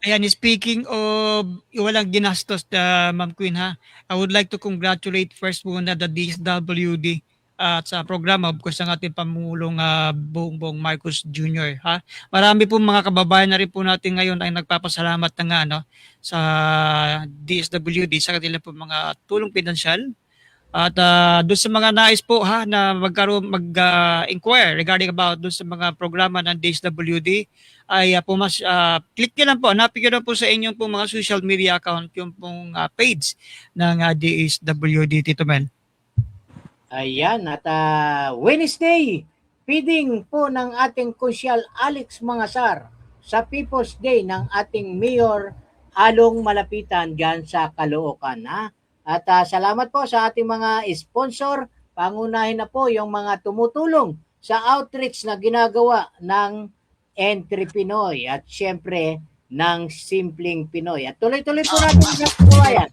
Ayan, speaking of walang ginastos, Ma'am Queen ha, I would like to congratulate first muna the DSWD at sa programa, of course, ang ating Pangulong Bongbong Marcos Jr. Ha? Marami po mga kababayan na rin po natin ngayon ay nagpapasalamat na nga sa DSWD sa kanila po mga tulong pinansyal. At doon sa mga nais po na mag-inquire regarding about doon sa mga programa ng DSWD ay click nyo lang po, hanapin nyo lang po sa inyong po mga social media account yung pong page ng DSWD, Tito Mel. Ayan, at Wednesday, feeding po ng ating Konsyal Alex Mangasar sa People's Day ng ating Mayor Along Malapitan dyan sa Caloocan. At salamat po sa ating mga sponsor. Pangunahin na po yung mga tumutulong sa outreach na ginagawa ng Entry Pinoy at syempre ng Simpleng Pinoy. At tuloy-tuloy po natin ang kabuhayan.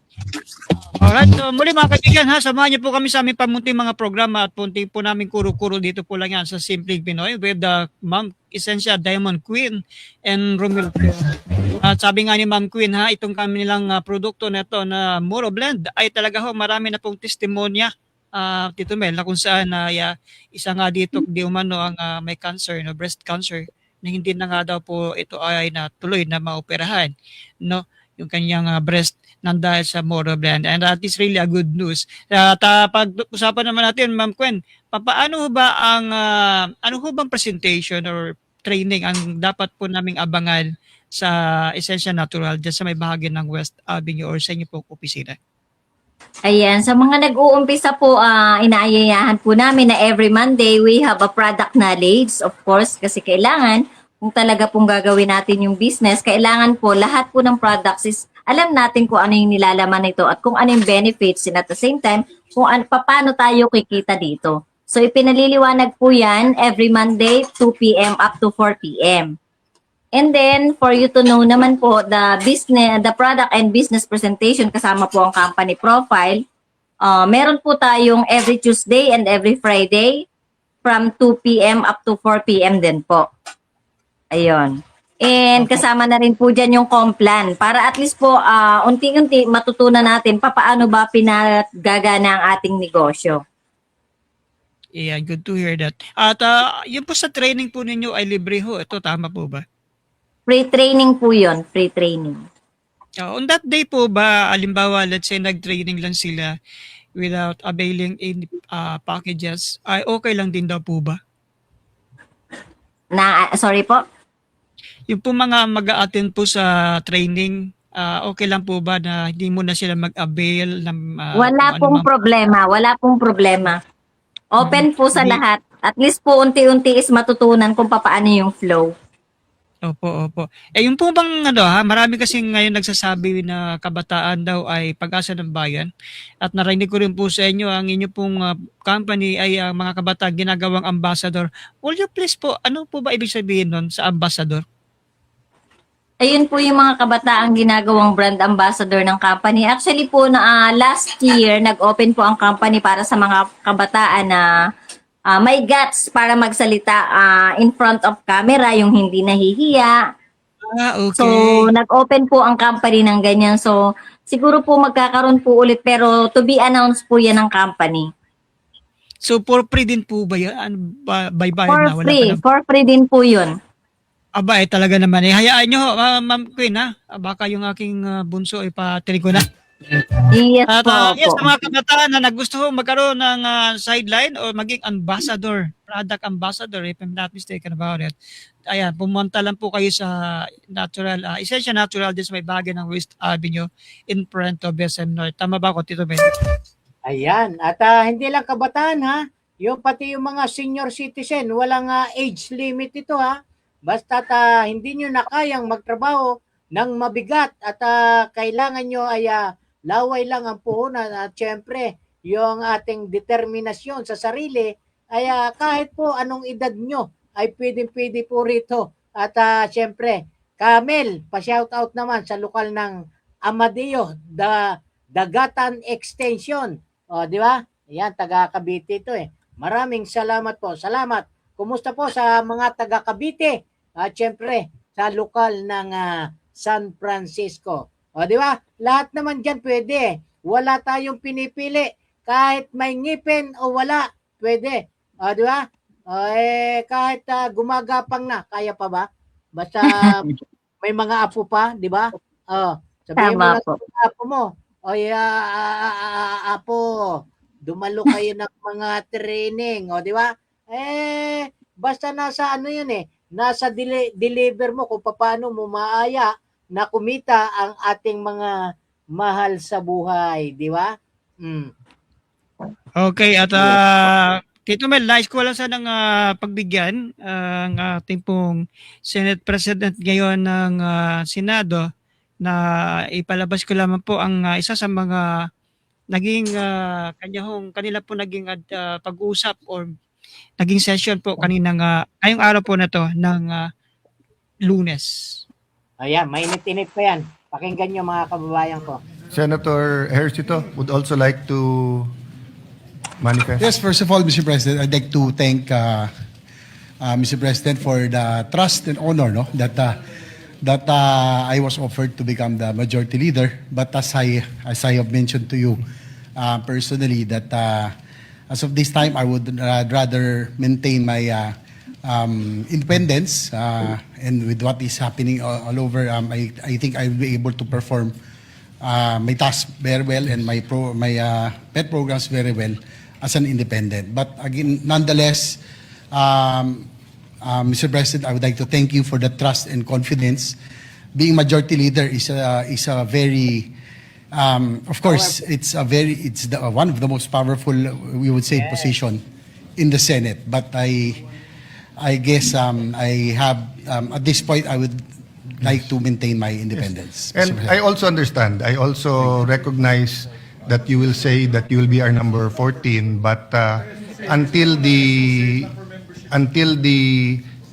Alright, so muli mga kaibigan ha, samahan niyo po kami sa aming pamunting mga programa at punti po namin kuro-kuro dito po lang yan sa Simpleng Pinoy with the Ma'am Essentia Diamond Queen and Romel. At sabi nga ni Ma'am Queen ha, itong kami nilang produkto na ito na Moro Blend ay talaga ho marami na pong testimonya Tito Mel, na kung saan isa nga dito di umano ang may cancer, no, breast cancer, na hindi na nga daw po ito ay natuloy na maoperahan, no, yung kanyang breast nang dahil sa Moro Blend. And that is really a good news. At pag-usapan naman natin, Ma'am Gwen, paano ho ba ang, ano ho bang presentation or training ang dapat po naming abangan sa Essentia Natural dyan sa may bahagi ng West Avenue or sa inyo po opisina? Ayan, sa mga nag-uumpisa po, inaayayahan po namin na every Monday we have a product knowledge, of course, kasi kailangan, kung talaga pong gagawin natin yung business, kailangan po lahat po ng products is alam natin kung ano yung nilalaman nito at kung ano yung benefits and at the same time, kung paano tayo kikita dito. So ipinaliliwanag po yan every Monday, 2 p.m. up to 4 p.m. And then, for you to know naman po, the product and business presentation, kasama po ang company profile. Meron po tayong every Tuesday and every Friday from 2 p.m. up to 4 p.m. din po. Ayun. And kasama na rin po dyan yung Complan para at least po unti-unti matutunan natin paano ba pinagagana ang ating negosyo. Yeah, good to hear that. At yun po sa training po ninyo ay libre ho. Ito, tama po ba? Free training po yun. Free training. On that day po ba, alimbawa, let's say nag-training lang sila without availing any packages, ay okay lang din daw po ba? Sorry po? Yung po mga mag-a-attend po sa training, okay lang po ba na hindi mo na sila mag-avail ng Wala pong problema. Wala pong problema. Open po sa lahat. At least po unti-unti is matutunan kung paano yung flow. Opo. Yung po bang marami kasi ngayon nagsasabi na kabataan daw ay pag-asa ng bayan. At narinig ko rin po sa inyo ang inyo pong company ay mga kabataan ginagawang ambassador. Will you please po, ano po ba ibig sabihin nun sa ambassador? Ayun po yung mga kabataang ginagawang brand ambassador ng company. Actually po, last year, nag-open po ang company para sa mga kabataan na may guts para magsalita in front of camera, yung hindi nahihiya. Okay. So, nag-open po ang company ng ganyan. So, siguro po magkakaroon po ulit pero to be announced po yan ng company. So, for free din po ba yan? By bayad For na? Wala free. pa na? For free din po yun. Aba, talaga naman. Hayaan nyo, Ma'am Queen, ha? Baka yung aking bunso ay patinig ko na. Yes At po. yes, sa mga kabataan na nagusto magkaroon ng sideline o maging ambassador, product ambassador, if I'm not mistaken about it. Ayan, pumunta lang po kayo sa Natural, Essentia Natural din sa may bagay ng West Avenue in front of SM North. Tama ba ako, Tito Ben? Ayan. At hindi lang kabataan ha. Yung pati yung mga senior citizen, walang age limit ito ha. Basta hindi nyo na kayang magtrabaho ng mabigat at kailangan nyo ay laway lang ang puhunan at syempre yung ating determinasyon sa sarili ay kahit po anong edad nyo ay pwede po rito. At syempre, Camel, pa-shoutout naman sa lokal ng Amadeo, Dagatan Extension. O, di ba? Ayan, taga Cavite ito eh. Maraming salamat po. Salamat. Kumusta po sa mga taga Cavite? At syempre, sa lokal ng San Francisco. O, di ba? Lahat naman dyan pwede. Wala tayong pinipili. Kahit may ngipin o wala, pwede. O, di ba? O, kahit gumagapang na, kaya pa ba? Basta may mga apo pa, di ba? O, sabihin mo Tama na po. sa apo mo, o, apo, dumalo kayo ng mga training. O, di ba? Basta nasa ano yun nasa deliver mo kung paano mo maaya na kumita ang ating mga mahal sa buhay, di ba? Okay, at Tito Mel, nais ko lang sanang pagbigyan ang ating pong Senate President ngayon ng Senado na ipalabas ko lamang po ang isa sa mga naging kanila po naging pag-uusap or naging session po kaninang ngayong araw po na to ng Lunes. Ayan, mainit-init pa yan. Pakinggan nyo mga kababayan ko. Senator Ejercito would also like to manifest. Yes, first of all, Mr. President, I'd like to thank Mr. President for the trust and honor that I was offered to become the majority leader. But as I have mentioned to you personally, that as of this time, I would rather maintain my independence, and with what is happening all over, I think I will be able to perform my task very well and my pet programs very well as an independent. But again, nonetheless, Mr. President, I would like to thank you for the trust and confidence. Being majority leader is a very, of course, it's one of the most powerful, we would say, position in the Senate. But I guess I have at this point I would like to maintain my independence. Mr. And President. I also understand, I also recognize that you will say that you will be our number 14, but until the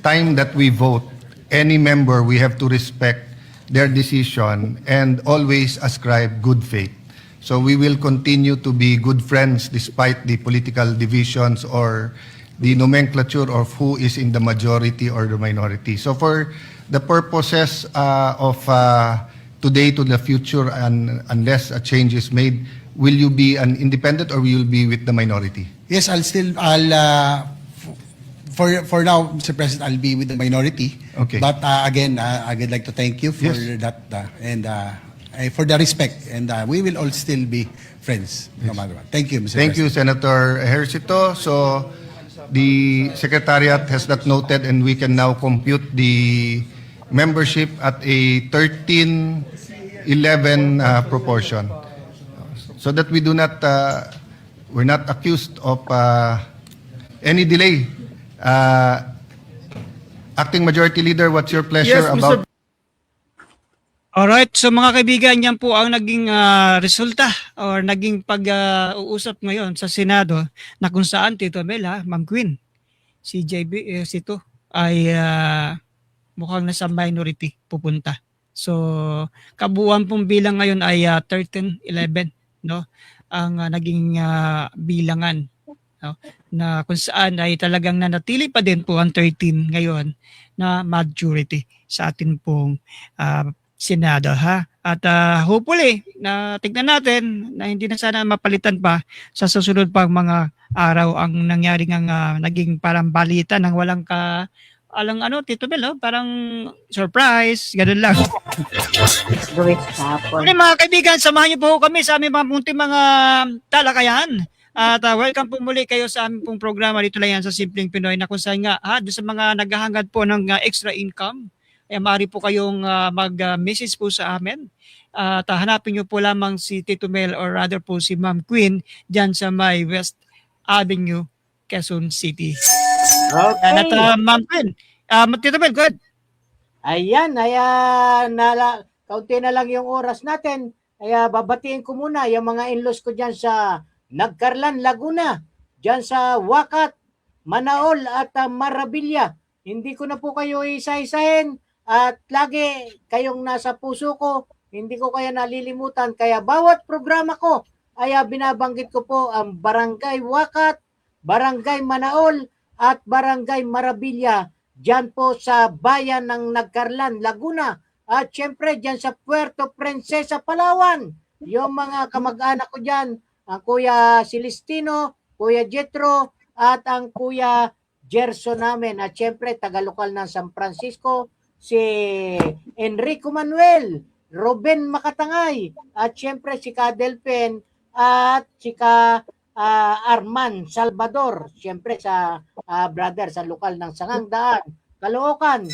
time that we vote, any member, we have to respect their decision and always ascribe good faith. So we will continue to be good friends despite the political divisions or the nomenclature of who is in the majority or the minority. So for the purposes of today to the future, and unless a change is made, will you be an independent or will you be with the minority? Yes, for now, Mr. President, I'll be with the minority. Okay. But again, I would like to thank you for Yes. that and for the respect, and we will all still be friends no matter what. Thank you, Mr. Thank you, President. Senator Ejercito. So the Secretariat has that noted, and we can now compute the membership at a 13-11 proportion, so that we do not, we're not accused of any delay. Acting Majority Leader, what's your pleasure Yes, about? Alright, so mga kaibigan, yan po ang naging resulta or naging pag-uusap ngayon sa Senado na kung saan Tito Mel, Ma'am Queen, si JB, si to ay mukhang nasa minority pupunta. So, kabuuan pong bilang ngayon ay 13-11, no? Ang naging bilangan, no? Na kung saan ay talagang nanatili pa din po ang 13 ngayon na majority sa atin pong Senado, ha. At hopefully na tignan natin na hindi na sana mapalitan pa sa susunod pang mga araw ang nangyari ng naging parang balita ng walang alang Tito Mel, parang surprise, ganun lang. Gawin sa hapon. Okay mga kaibigan, samahan niyo po kami sa aming mga munting mga talakayan. At welcome po muli kayo sa aming pong programa dito lang yan sa Simpleng Pinoy, na kung saan nga doon sa mga naghahangad po ng extra income, ay maaari po kayong mag-message po sa amin. At hanapin niyo po lamang si Tito Mel or rather po si Ma'am Queen dyan sa may West Avenue, Quezon City. Okay. At Ma'am Queen, Tito Mel, go ahead. Ayan, kaunti na lang yung oras natin. Kaya babatiin ko muna yung mga in-laws ko dyan sa Nagcarlan, Laguna, dyan sa Wakat, Manaol at Marabilla. Hindi ko na po kayo isa-isahin at lagi kayong nasa puso ko. Hindi ko kayo nalilimutan. Kaya bawat programa ko ay binabanggit ko po ang Barangay Wakat, Barangay Manaol at Barangay Marabilla. Diyan po sa bayan ng Nagcarlan, Laguna. At syempre diyan sa Puerto Princesa, Palawan. Yung mga kamag-anak ko diyan, ang Kuya Celestino, Kuya Jetro, at ang Kuya Gerson namin. At syempre, taga-lokal ng San Francisco, si Enrico Manuel, Ruben Makatangay, at syempre si Kadelpen, at si Arman Salvador, syempre sa brother sa lokal ng Sangang Daan, Caloocan,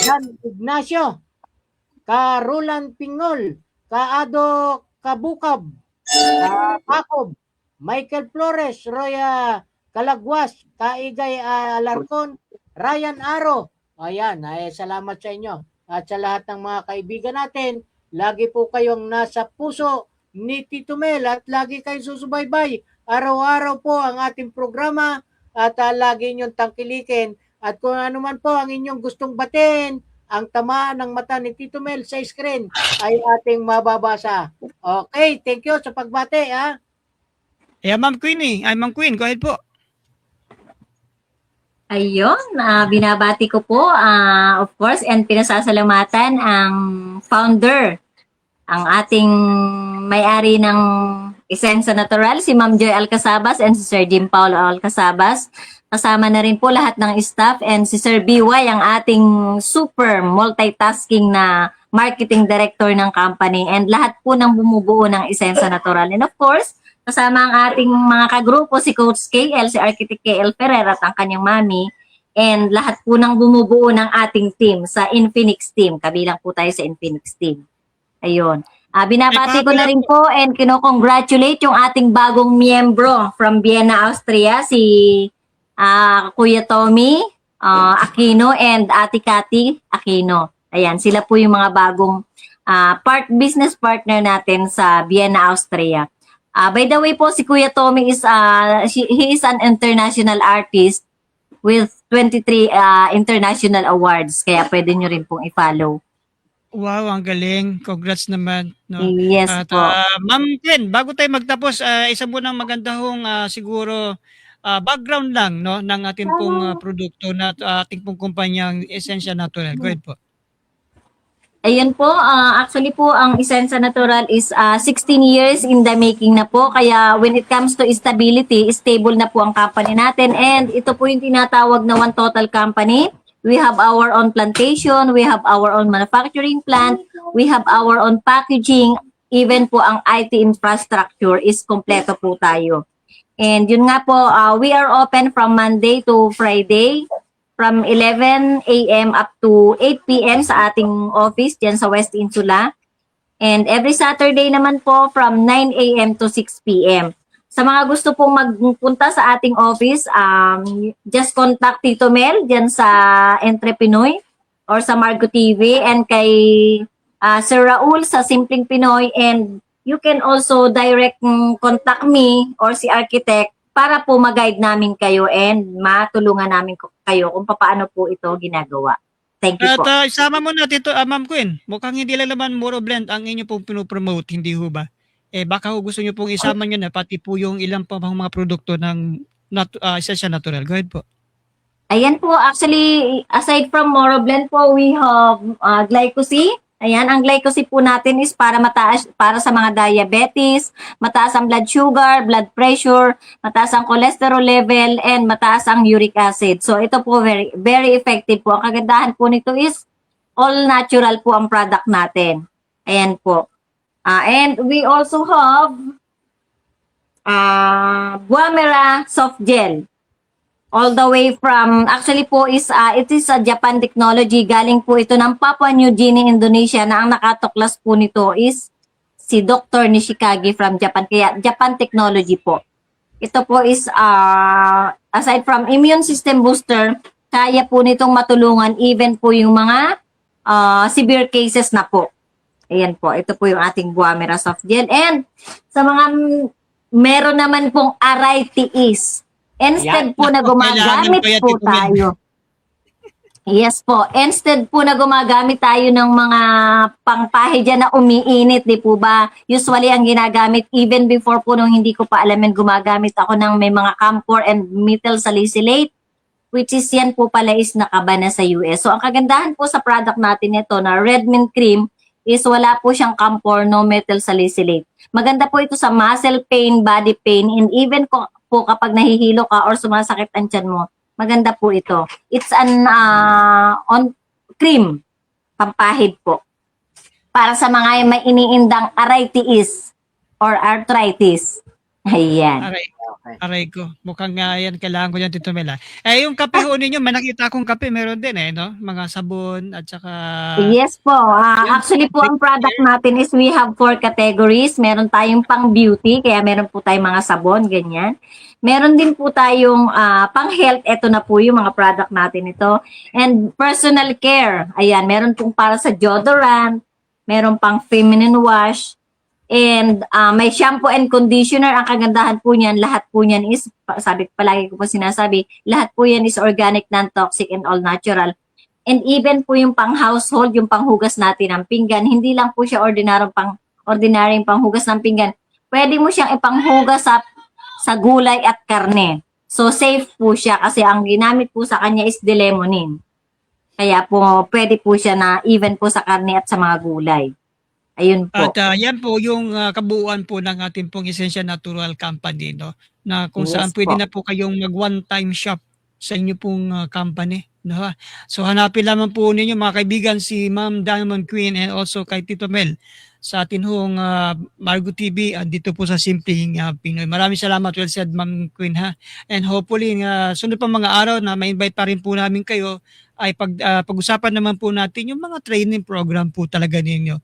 Jan Ignacio, ka Roland Pingol, ka Ado Kabukab, Jacob, Michael Flores, Roya Calagwas, Kaigay Alarcon, Ryan Aro. Ayan, salamat sa inyo. At sa lahat ng mga kaibigan natin, lagi po kayong nasa puso ni Tito Mel at lagi kayong susubaybay. Araw-araw po ang ating programa at lagi inyong tangkilikin. At kung ano man po ang inyong gustong batin, ang tamaan ng mata ni Tito Mel sa screen ay ating mababasa. Okay, thank you sa pagbate, ha? Ma'am Queenie, ay Ma'am Queen, go ahead po. Ayun, binabati ko po, of course, and pinasasalamatan ang founder, ang ating may-ari ng Esensa Natural, si Ma'am Joy Alcasabas and si Sir Jim Paulo Alcasabas. Kasama na rin po lahat ng staff and si Sir BY, ang ating super multitasking na marketing director ng company, and lahat po ng bumubuo ng Esensa Natural. And of course, kasama ang ating mga kagrupo, si Coach KL, si Architect KL Ferrer at ang kanyang mami, and lahat po ng bumubuo ng ating team sa Infinix team. Kabilang po tayo sa Infinix team. Ayun. Binabati ko na rin po and kino-congratulate yung ating bagong miyembro from Vienna, Austria, si Kuya Tommy Aquino and Ate Cathy Aquino. Ayan, sila po yung mga bagong business partner natin sa Vienna, Austria. By the way po, si Kuya Tommy is he is an international artist with 23 international awards. Kaya pwede nyo rin pong i-follow. Wow, ang galing. Congrats naman. No? Yes At po. Ma'am Ken, bago tayo magtapos, isa mo ng magandang siguro background lang no ng ating pong produkto na ating pong kumpanyang Essentia Natural. Go ahead po. Ayun po, actually po ang Esensa Natural is 16 years in the making na po. Kaya when it comes to stability, stable na po ang company natin. And ito po yung tinatawag na one total company. We have our own plantation, we have our own manufacturing plant, we have our own packaging, even po ang IT infrastructure is kompleto po tayo. And yun nga po, we are open from Monday to Friday, from 11 a.m. up to 8 p.m. sa ating office dyan sa West Insula. And every Saturday naman po from 9 a.m. to 6 p.m. Sa mga gusto pong magpunta sa ating office, just contact Tito Mel dyan sa Entre Pinoy or sa Margo TV and kay Sir Raul sa Simpleng Pinoy, and you can also direct contact me or si Architect para po mag-guide namin kayo and matulungan namin kayo kung paano po ito ginagawa. Thank you At po. isama mo na dito, Ma'am Queen. Mukhang hindi lang naman Moro Blend ang inyo pong pinopromote, hindi ho ba? Baka ho gusto nyo pong isama nyo na pati po yung ilang pa mga produkto ng Essentia Natural. Go ahead po. Ayan po, actually, aside from Moroblend po, we have Glycosi. Ayan, ang Glycosi po natin is para sa mga diabetes, mataas ang blood sugar, blood pressure, mataas ang cholesterol level, and mataas ang uric acid. So ito po very, very effective po. Ang kagandahan po nito is all natural po ang product natin. Ayan po. And we also have Buamera soft gel. All the way from, actually po is, it is a Japan technology. Galing po ito ng Papua New Guinea, Indonesia, na ang nakatuklas po nito is si Dr. Nishikage from Japan. Kaya Japan technology po. Ito po is, aside from immune system booster, kaya po nitong matulungan even po yung mga severe cases na po. Ayan po, ito po yung ating Buamera soft gel. And sa mga meron naman pong arthritis, instead po na gumagamit po tayo. Yes po, instead po na gumagamit tayo ng mga pangpahe dyan na umiinit, di po ba? Usually ang ginagamit, even before po nung hindi ko pa alamin, gumagamit ako ng may mga camphor and methyl salicylate, which is yan po pala is nakabana sa US. So ang kagandahan po sa product natin ito na Red Mint Cream is wala po siyang camphor, no methyl salicylate. Maganda po ito sa muscle pain, body pain, and even po kapag nahihilo ka or sumasakit ang tiyan mo, maganda po ito. It's an on cream, pampahid po. Para sa mga may iniindang arthritis or arthritis. Ayan. Aray ko. Mukhang yan, kailangan ko yan, Tito Mela. Yung kape ho ninyo, may nakita akong kape, meron din no? Mga sabon at saka... Yes po. Actually po, ang product natin is we have 4 categories. Meron tayong pang beauty, kaya meron po tayong mga sabon, ganyan. Meron din po tayong pang health, ito na po yung mga product natin ito. And personal care, ayan, meron pong para sa deodorant, meron pang feminine wash, and may shampoo and conditioner. Ang kagandahan po niyan, lahat po niyan is, palagi ko po sinasabi, lahat po yan is organic, non-toxic, and all natural. And even po yung pang-household, yung panghugas natin ng pinggan, hindi lang po siya ordinaryong panghugas ng pinggan. Pwede mo siyang ipanghugas sa gulay at karne. So safe po siya kasi ang ginamit po sa kanya is dilemonin. Kaya po pwede po siya na even po sa karne at sa mga gulay. Ayun po. At yan po yung kabuuan po ng ating pong Essential Natural Company, no? Na kung Yes saan po. pwede na po kayong mag one-time shop sa inyo pong company, no? So hanapin lamang po ninyo mga kaibigan si Ma'am Diamond Queen and also kay Tito Mel sa atin hong Margo TV andito po sa Simpleng Pinoy. Maraming salamat, well said Ma'am Queen, ha. And hopefully sunod pa mga araw na ma-invite pa rin po namin kayo ay pag-usapan naman po natin yung mga training program po talaga ninyo.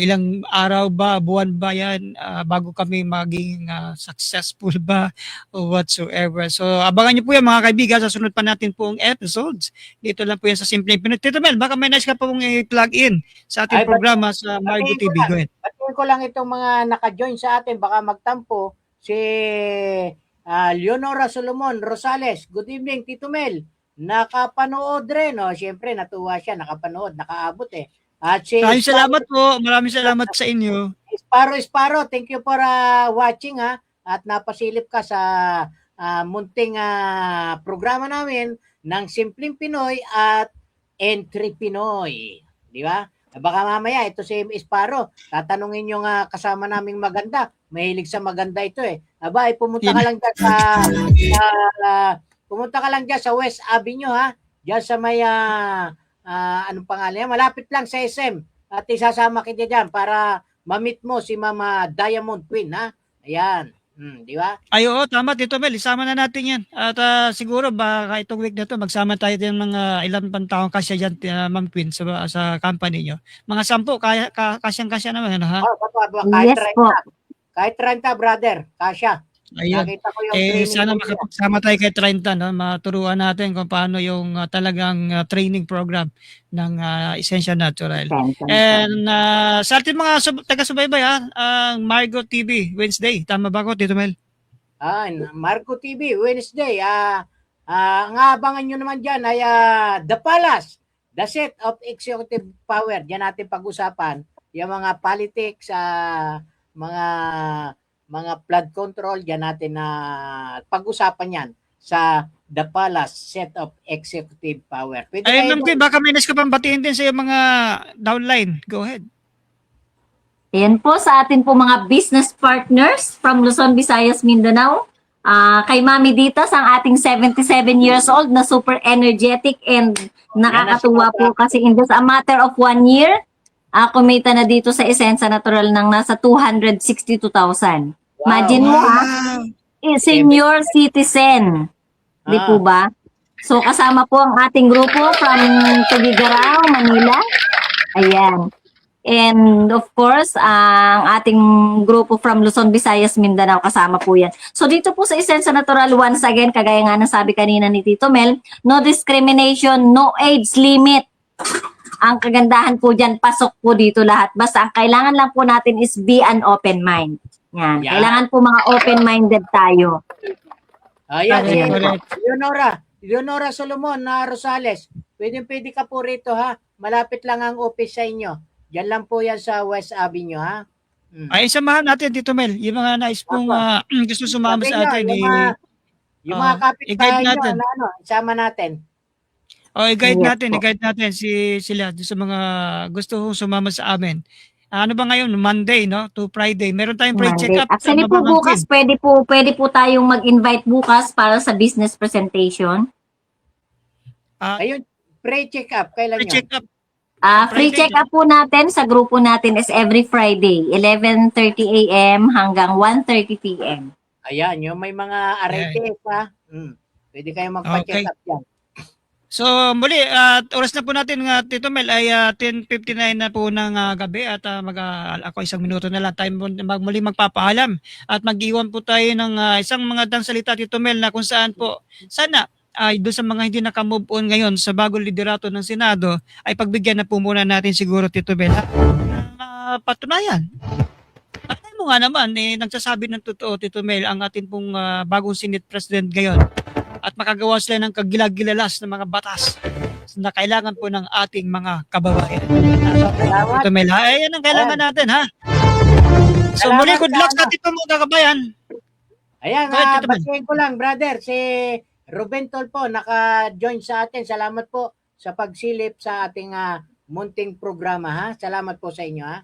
Ilang araw ba, buwan ba yan bago kami maging successful ba o whatsoever. So abangan niyo po yan mga kaibigan sa sunod pa natin pong episodes. Dito lang po yan sa Simpleng Pinoy. Tito Mel, baka may nice ka pa pong i-plug in sa ating Ay, programa sa Margo TV. Go ahead. Batiin ko lang itong mga naka-join sa atin, baka magtampo. Si Leonora Solomon Rosales, good evening Tito Mel. Nakapanood rin, no? Siyempre, natuwa siya, nakapanood, nakaabot eh. At si Maraming salamat po. Maraming salamat sa inyo. Sparo, thank you for watching, ha. At napasilip ka sa munting programa namin ng Simpleng Pinoy at Entry Pinoy. Di ba? Baka mamaya, ito si Sparo, tatanungin yung kasama naming maganda. Mahilig sa maganda ito eh. Aba, pumunta ka lang dyan pumunta ka lang dyan sa West Avenue, ha? Dyan sa may, anong pangalan yan? Malapit lang sa SM. At isasama kita dyan para ma-meet mo si Mama Diamond Queen, ha? Ayan. Di ba? Ay, oo, tama Tito Mel. Isama na natin yan. At siguro baka itong week na to magsama tayo din mga ilang pantaong kasya dyan, Ma'am Queen, sa company nyo. Mga 10, kasyang-kasya naman, ano, ha? Kahit Yes 30. po. Kahit 30, brother. Kasya. Ayun. Nakita ko yung training Sana mo nila. makapagsama tayo kay 30, no? Maturuan natin kung paano yung talagang training program ng Essential Natural. And sa ating mga taga-subaybay, ang Margo TV Wednesday. Tama ba ko, Tito Mel? Marco TV, Wednesday. Ang abangan nyo naman dyan ay The Palace, the set of executive power. Diyan natin pag-usapan yung mga politics, mga flood control, diyan natin na pag-usapan yan sa The Palace, set of executive power. Pwede Ay, kayo Ma'am Queen, baka may ka pang batiin din sa iyo mga downline. Go ahead. Ayan po sa atin po mga business partners from Luzon, Visayas, Mindanao. Kay Mami Ditas, ang ating 77 years old na super energetic and nakakatuwa po kasi in just a matter of 1 year, kumita na dito sa Essential Natural ng nasa 262,000. Imagine mo senior citizen. Di po ba? So kasama po ang ating grupo from Tugigaraw, Manila. Ayan. And of course, ang ating grupo from Luzon, Visayas, Mindanao, kasama po yan. So dito po sa Essential Natural, once again, kagaya nga ng sabi kanina ni Tito Mel, no discrimination, no age limit. Ang kagandahan po dyan, pasok po dito lahat. Basta ang kailangan lang po natin is be an open mind. Yan. Yeah. Kailangan po mga open-minded tayo. Ayan, Correct. Leonora Solomon na Rosales. Pwede ka po rito, ha? Malapit lang ang office sa inyo. Diyan lang po yan sa West Avenue, ha? Ay, samahan natin, Tito Mel. Yung mga nais pong gusto sumama Sabi sa nyo, atin. yung mga kapitbahay i-guide nyo, natin. isama natin. I-guide Yes natin. po. I-guide natin sila sa mga gusto sumama sa amin. Ano ba ngayon? Monday, no? To Friday. Meron tayong Monday. pre-check-up. Actually Tama po ba, Ma'am bukas, Queen? pwede po tayong mag-invite bukas para sa business presentation. Ayun, pre-check up. Kailan yun? Pre-check-up. Free Friday. check-up po natin sa grupo natin is every Friday, 11:30 a.m. hanggang 1:30 p.m. Ayan, yung may mga arete, ha? Pwede kayo magpa-check up dyan. So muli, oras na po natin Tito Mel ay 10:59 na po ng gabi at ako 1 minuto na lang time muli magpapaalam at mag-iwan po tayo ng isang mga salita Tito Mel na kung saan po sana ay doon sa mga hindi naka-move on ngayon sa bagong liderato ng Senado ay pagbigyan na po muna natin siguro Tito Mel patunayan. Patay mo nga naman nagsasabi ng totoo Tito Mel ang atin pong bagong Senate President ngayon at makagawa sila ng kagilag-gilalas ng mga batas na kailangan po ng ating mga kababayan. Salamat. Tito Mel, ay, yan ang kailangan natin, ha? So Salamat muli, good luck sa sa Tito mga kababayan. Ayan, Go ahead, Tito Mel. basahin ko lang, brother. Si Ruben Tolpo, naka-join sa atin. Salamat po sa pagsilip sa ating munting programa, ha? Salamat po sa inyo, ha?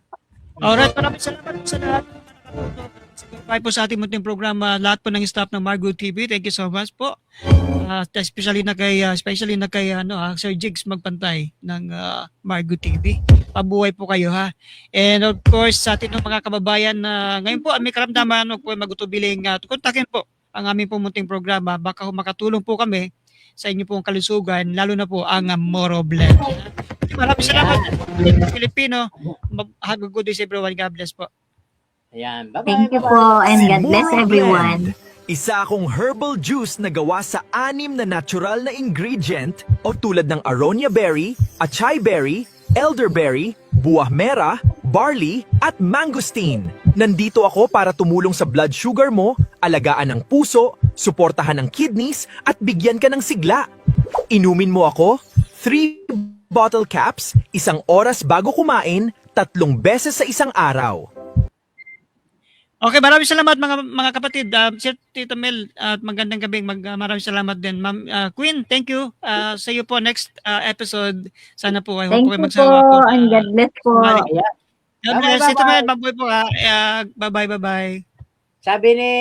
Alright, maraming salamat sa lahat. Subscribe po sa ating munting programa, lahat po ng staff ng Margo TV. Thank you so much po. Especially na kay Sir Jigs Magpantay ng Margo TV. Pabuhay po kayo, ha. And of course, sa ating mga kababayan na ngayon po may karamdaman po magutubiling kontakin po ang aming pumunting programa. Baka makatulong po kami sa inyo pong kalusugan, lalo na po ang Moro Blend. Maraming salamat. Filipino. Have a good day everyone. God bless po. Ayan, bye-bye. Thank you bye-bye. po and God bless Moro everyone. Blend. Isa akong herbal juice na gawa sa 6 na natural na ingredient o tulad ng aronia berry, acai berry, elderberry, buwah mera, barley, at mangosteen. Nandito ako para tumulong sa blood sugar mo, alagaan ang puso, suportahan ang kidneys, at bigyan ka ng sigla. Inumin mo ako, 3 bottle caps, 1 oras bago kumain, 3 beses sa isang araw. Okay, maraming salamat mga kapatid. Sir Tito Mel, at magandang gabi. Maraming salamat din. Ma'am Queen, thank you. See you po next episode. Sana po ay Thank kayo you magsawa po and God bless po. bumalik. Ayan. God bless. Bye-bye. Tito Mel, mabuhay po, ha. Bye-bye, bye-bye. Sabi ni